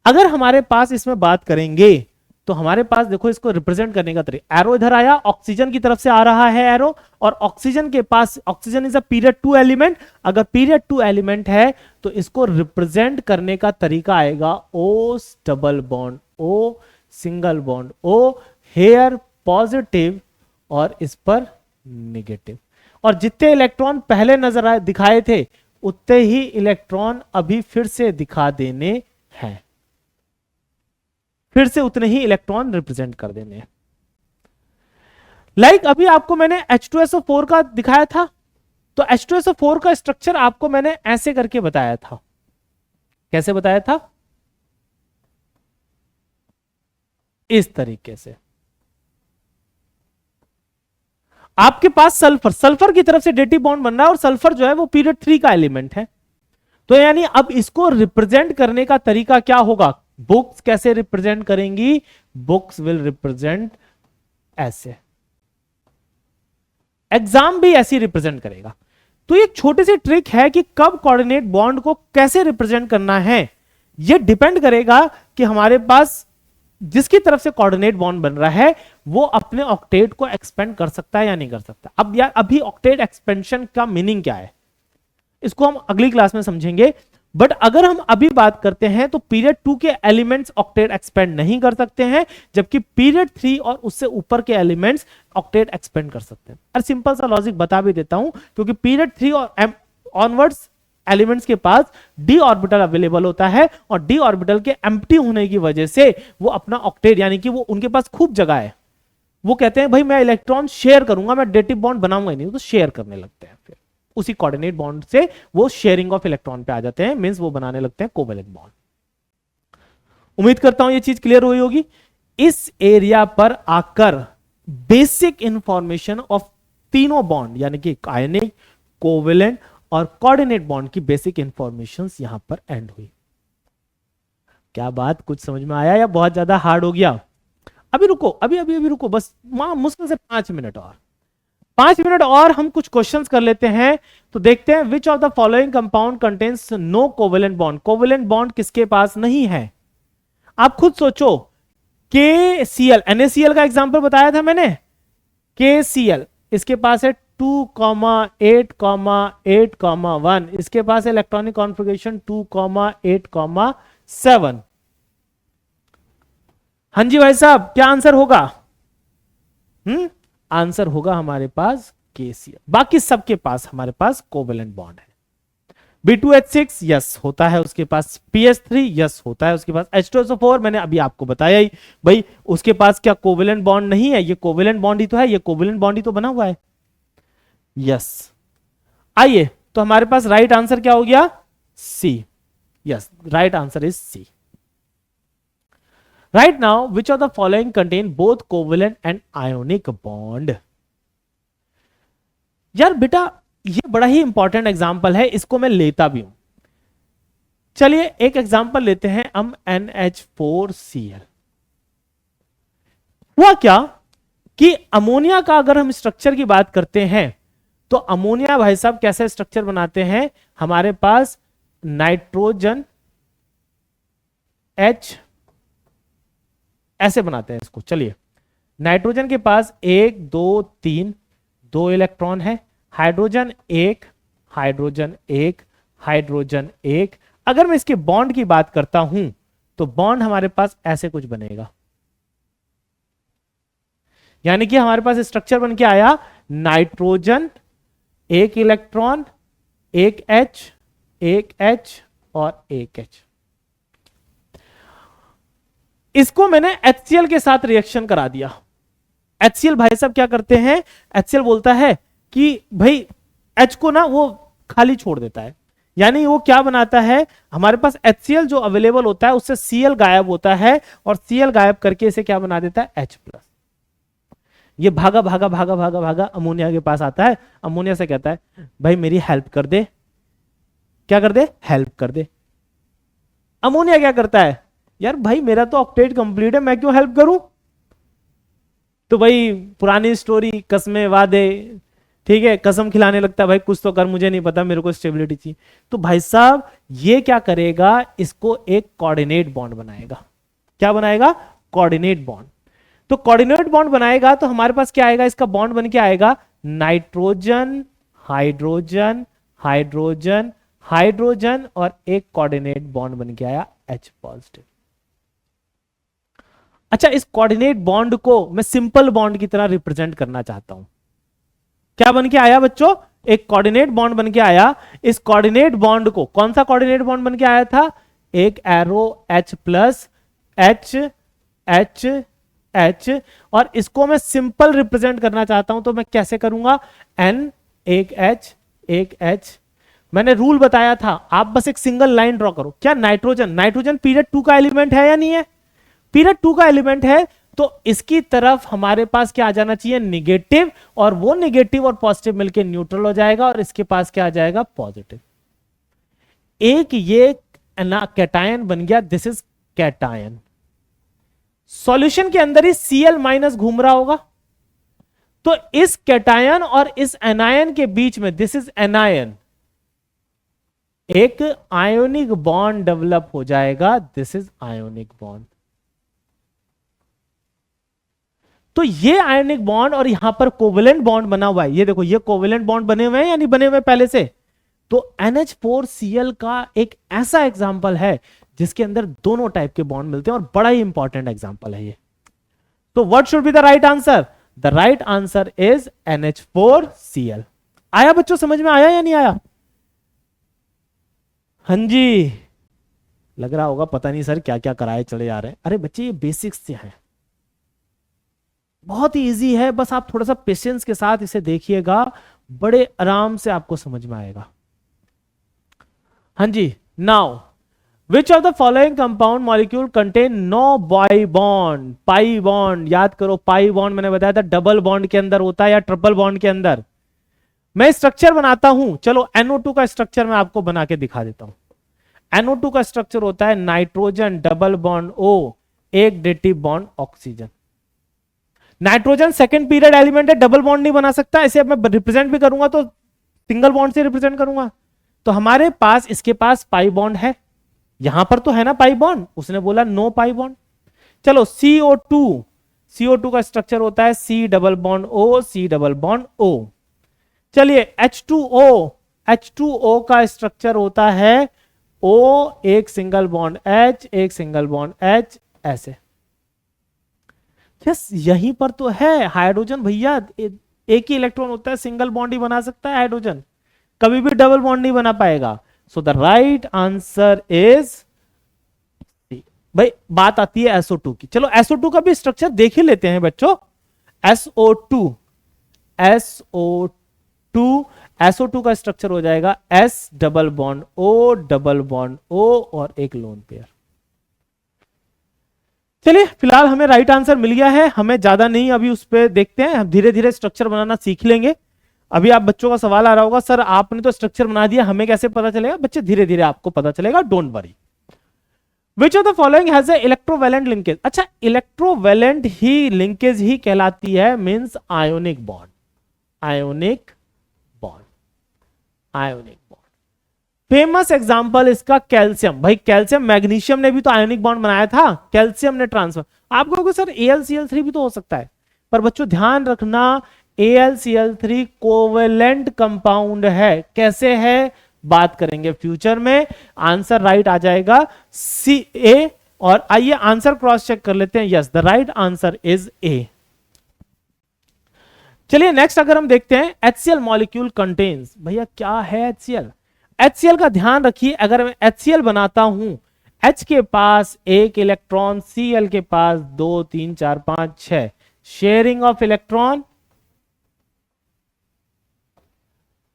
A: अगर हमारे पास इसमें बात करेंगे तो हमारे पास देखो इसको रिप्रेजेंट करने का तरीका, एरो इधर आया, ऑक्सीजन की तरफ से आ रहा है एरो, और ऑक्सीजन के पास, oxygen is a period 2 element, अगर पीरियड 2 एलिमेंट है तो इसको रिप्रेजेंट करने का तरीका आएगा O double bond O single bond O, here positive और इस पर नेगेटिव, और जितने इलेक्ट्रॉन पहले नजर आए दिखाए थे उतने ही इलेक्ट्रॉन अभी फिर से दिखा देने हैं, फिर से उतने ही इलेक्ट्रॉन रिप्रेजेंट कर देने हैं। अभी आपको मैंने H2SO4 का दिखाया था, तो H2SO4 का स्ट्रक्चर आपको मैंने ऐसे करके बताया था। कैसे बताया था? इस तरीके से। आपके पास सल्फर, सल्फर की तरफ से डेटिव बॉन्ड बन रहा है और सल्फर जो है वो पीरियड 3 का एलिमेंट है। तो यानी अब इसको रिप्रेजेंट करने का तरीका क्या होगा? बुक्स कैसे रिप्रेजेंट करेंगी? बुक्स विल रिप्रेजेंट ऐसे, एग्जाम भी ऐसी रिप्रेजेंट करेगा। तो ये छोटी सी ट्रिक है कि कब कोऑर्डिनेट बॉन्ड को कैसे रिप्रेजेंट करना है, ये डिपेंड करेगा कि हमारे पास जिसकी तरफ से कोऑर्डिनेट बॉन्ड बन रहा है वो अपने ऑक्टेट को एक्सपेंड कर सकता है या नहीं कर सकता। अब यार अभी ऑक्टेट एक्सपेंशन का मीनिंग क्या है इसको हम अगली क्लास में समझेंगे, बट अगर हम अभी बात करते हैं तो पीरियड 2 के एलिमेंट्स ऑक्टेट एक्सपेंड नहीं कर सकते हैं, जबकि पीरियड 3 और उससे ऊपर के एलिमेंट्स ऑक्टेट एक्सपेंड कर सकते हैं। और सिंपल सा लॉजिक बता भी देता हूं, क्योंकि पीरियड 3 और ऑनवर्ड्स एलिमेंट्स के पास डी ऑर्बिटल अवेलेबल होता है और डी ऑर्बिटल के एम्प्टी होने की वजह से वो अपना ऑक्टेट, यानी कि वो उनके पास खूब जगह है, वो कहते हैं भाई मैं इलेक्ट्रॉन शेयर करूंगा, मैं डेटिव बॉन्ड बनाऊंगा ही नहीं, तो शेयर करने लगते हैं। फिर उसी कोऑर्डिनेट बॉन्ड से वो शेयरिंग ऑफ इलेक्ट्रॉन पे आ जाते हैं, मींस वो बनाने लगते हैं कोवेलेंट बॉन्ड। उम्मीद करता हूं ये चीज क्लियर हुई होगी। इस एरिया पर आकर बेसिक इंफॉर्मेशन ऑफ तीनों बॉन्ड यानी कि आयनिक, कोवेलेंट और कोऑर्डिनेट बॉन्ड की बेसिक इंफॉर्मेशन यहां पर एंड हुई। क्या बात कुछ समझ में आया या बहुत ज्यादा हार्ड हो गया? अभी रुको, अभी रुको, बस मुश्किल से 5 मिनट और, 5 मिनट और हम कुछ क्वेश्चंस कर लेते हैं। तो देखते हैं which of the following compound contains no covalent bond. Covalent bond किसके पास नहीं है? आप खुद सोचो। KCl, NaCl का एग्जांपल बताया था मैंने। KCl इसके पास है 2,8,8,1, इसके पास है इलेक्ट्रॉनिक कॉन्फ़िगरेशन 2,8,7। हाँ जी भाई साहब, क्या आंसर होगा? आंसर होगा हमारे पास KCl। बाकी सबके पास हमारे पास कोवेलेंट बॉन्ड है। B2H6 यस होता है उसके पास, PS3 यस होता है उसके पास, H2SO4 मैंने अभी आपको बताया ही भाई उसके पास क्या कोवेलेंट बॉन्ड नहीं है? ये कोवेलेंट बॉन्ड ही तो है, ये कोवेलेंट बॉन्ड ही तो बना हुआ है। यस, आइए तो हमारे पास राइट आंसर क्या हो गया? C. Yes, right answer is C. Right now which of the following contain both covalent and ionic bond? यार बेटा ये बड़ा ही इंपॉर्टेंट एग्जाम्पल है, इसको मैं लेता भी हूं। चलिए एक एग्जाम्पल लेते हैं हम, NH4Cl। हुआ क्या कि अमोनिया का अगर हम स्ट्रक्चर की बात करते हैं तो अमोनिया भाई साहब कैसे स्ट्रक्चर बनाते हैं? हमारे पास नाइट्रोजन H ऐसे बनाते हैं इसको। चलिए, नाइट्रोजन के पास 1 2 3 2 इलेक्ट्रॉन है, हाइड्रोजन 1 हाइड्रोजन 1 हाइड्रोजन 1। अगर मैं इसके बॉन्ड की बात करता हूं तो बॉन्ड हमारे पास ऐसे कुछ बनेगा, यानी कि हमारे पास स्ट्रक्चर बन के आया नाइट्रोजन 1 इलेक्ट्रॉन 1 H और 1 H। इसको मैंने HCl के साथ रिएक्शन करा दिया। HCl भाई साहब क्या करते हैं? HCl बोलता है कि भाई H को ना वो खाली छोड़ देता है, यानी वो क्या बनाता है? हमारे पास HCl जो अवेलेबल होता है उससे Cl गायब होता है और Cl गायब करके इसे क्या बना देता है? H plus. ये भागा भागा भागा भागा भागा अमोनिया के पास आता है, अमोनिया से कहता है भाई मेरी हेल्प कर दे। क्या कर दे? हेल्प कर दे। अमोनिया क्या करता है? यार भाई मेरा तो ऑक्टेट कंप्लीट है, मैं क्यों हेल्प करूं? तो भाई पुरानी स्टोरी, कसमें वादे, ठीक है, कसम खिलाने लगता है भाई कुछ तो कर, मुझे नहीं पता, मेरे को स्टेबिलिटी चाहिए। तो भाई साहब ये क्या करेगा? इसको एक कोऑर्डिनेट बॉन्ड बनाएगा। क्या बनाएगा? Coordinate bond. तो कोऑर्डिनेट बॉन्ड बनाएगा तो हमारे पास क्या आएगा? इसका बॉन्ड बन के आएगा नाइट्रोजन हाइड्रोजन हाइड्रोजन हाइड्रोजन और एक कोऑर्डिनेट बॉन्ड बन के आया H पॉजिटिव। अच्छा, इस कोऑर्डिनेट बॉन्ड को मैं सिंपल बॉन्ड की तरह रिप्रेजेंट करना चाहता हूं। क्या बन के आया बच्चों? एक कोऑर्डिनेट बॉन्ड बन के आया। इस कोऑर्डिनेट बॉन्ड को, कौन सा कोऑर्डिनेट बॉन्ड बन के आया था? एक arrow H plus H H H, और इसको मैं सिंपल रिप्रेजेंट करना चाहता हूं तो मैं कैसे करूंगा? N एक H एक H। मैंने रूल बताया था, आप बस एक सिंगल लाइन ड्रॉ करो। क्या नाइट्रोजन, नाइट्रोजन पीरियड 2 का एलिमेंट है या नहीं है? पीरियड 2 का एलिमेंट है, तो इसकी तरफ हमारे पास क्या आ जाना चाहिए? निगेटिव, और वो निगेटिव और पॉजिटिव मिलके न्यूट्रल हो जाएगा, और इसके पास क्या आ जाएगा? पॉजिटिव। एक ये कैटायन बन गया, दिस इज कैटायन। सॉल्यूशन के अंदर ही Cl माइनस घूम रहा होगा, तो इस कैटायन और इस एनायन के बीच में, दिस इज एनायन, एक आयोनिक बॉन्ड डेवलप हो जाएगा, दिस इज आयोनिक बॉन्ड। तो ये आयोनिक बॉन्ड और यहां पर कोवेलेंट बॉन्ड बना हुआ है, ये देखो, ये कोवेलेंट बॉन्ड बने हुए हैं या नहीं बने हुए पहले से? तो NH4Cl का एक ऐसा एग्जांपल है जिसके अंदर दोनों टाइप के बॉन्ड मिलते हैं, और बड़ा ही इंपॉर्टेंट एग्जांपल है ये। तो what should be the right answer? The right answer is NH4Cl। आया बच्चों, समझ में आया या नहीं आया? हाँ जी, लग रहा होगा पता नहीं सर क्या क्या कराए चले जा रहे हैं। अरे बच्चे, ये बेसिक्स से हैं, बहुत ही इजी है, बस आप थोड़ा सा पेशेंस के साथ इसे देखिएगा, बड़े आराम से आपको समझ में आएगा। हाँ जी, now which of the following compound molecule contain no pi bond? Pi bond, याद करो, पाई बॉन्ड मैंने बताया था डबल बॉन्ड के अंदर होता है या ट्रिपल बॉन्ड के अंदर। मैं स्ट्रक्चर बनाता हूं, चलो NO2 का स्ट्रक्चर मैं आपको बना के दिखा देता हूं। NO2 का स्ट्रक्चर होता है नाइट्रोजन डबल बॉन्ड O, एक dative bond oxygen. Nitrogen second period element है, डबल बॉन्ड नहीं बना सकता, इसे अब मैं रिप्रेजेंट भी करूंगा तो सिंगल बॉन्ड से रिप्रेजेंट करूंगा। तो हमारे पास, इसके पास पाई बॉन्ड है, यहां पर तो है ना पाई बॉन्ड, उसने बोला नो पाई बॉन्ड। चलो CO2, CO2 का स्ट्रक्चर होता है C double bond O, C double bond O। चलिए H2O, H2O का स्ट्रक्चर होता है O, एक सिंगल बॉन्ड H, एक सिंगल बॉन्ड H, ऐसे। यस, यहीं पर तो है हाइड्रोजन भैया, एक ही इलेक्ट्रॉन होता है, सिंगल बॉन्ड ही बना सकता है हाइड्रोजन, कभी भी डबल बॉन्ड नहीं बना पाएगा। So the right answer is, भाई बात आती है SO2 की, चलो SO2 का भी स्ट्रक्चर देख ही लेते हैं बच्चों। SO2, SO2 का स्ट्रक्चर हो जाएगा S double bond O, double bond O और एक लोन पेयर। चलिए फिलहाल हमें राइट आंसर मिल गया है, हमें ज्यादा नहीं अभी उस पर देखते हैं, हम धीरे धीरे स्ट्रक्चर बनाना सीख लेंगे। अभी आप बच्चों का सवाल आ रहा होगा, सर आपने तो स्ट्रक्चर बना दिया, हमें कैसे पता चलेगा? बच्चे धीरे धीरे आपको पता चलेगा, don't worry. Which of the following has a electrovalent linkage? अच्छा, इलेक्ट्रोवैलेंट ही लिंकेज ही कहलाती है, means ionic bond, ionic bond, ionic bond. Famous example इसका कैल्शियम, भाई कैल्शियम, मैग्नीशियम ने भी तो आयोनिक बॉन्ड बनाया था, कैल्शियम ने ट्रांसफर। आप कहोगे सर AlCl3 भी तो हो सकता है, पर बच्चों ध्यान रखना AlCl3 कोवेलेंट कंपाउंड है। कैसे है बात करेंगे फ्यूचर में, आंसर राइट आ जाएगा CA। और आइए आंसर क्रॉस चेक कर लेते हैं, yes the right answer is A। चलिए नेक्स्ट अगर हम देखते हैं, HCl मॉलिक्यूल कंटेन्स, भैया क्या है HCl? HCl का ध्यान रखिए, अगर मैं HCl बनाता हूं, H के पास एक इलेक्ट्रॉन, Cl के पास 2 3 4 5 6, sharing of electron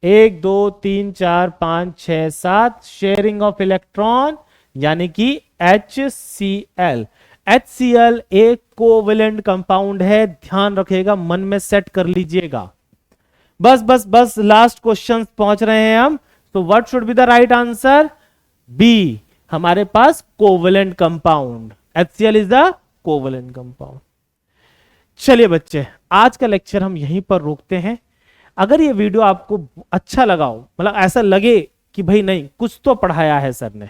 A: 1 2 3 4 5 6 7, sharing of electron यानी कि HCl। HCl एक कोवेलेंट कंपाउंड है, ध्यान रखिएगा, मन में सेट कर लीजिएगा। बस बस बस लास्ट क्वेश्चन पहुंच रहे हैं हम। तो what should be the right answer? B, हमारे पास covalent compound, HCl is the covalent compound. चलिए बच्चे, आज का लेक्चर हम यहीं पर रोकते हैं। अगर ये वीडियो आपको अच्छा लगा हो, मतलब ऐसा लगे कि भाई नहीं कुछ तो पढ़ाया है सर ने,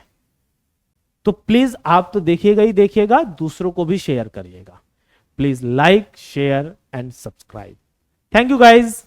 A: तो प्लीज आप तो देखिएगा ही देखिएगा, दूसरों को भी शेयर करिएगा। Please like, share and subscribe. Thank you guys.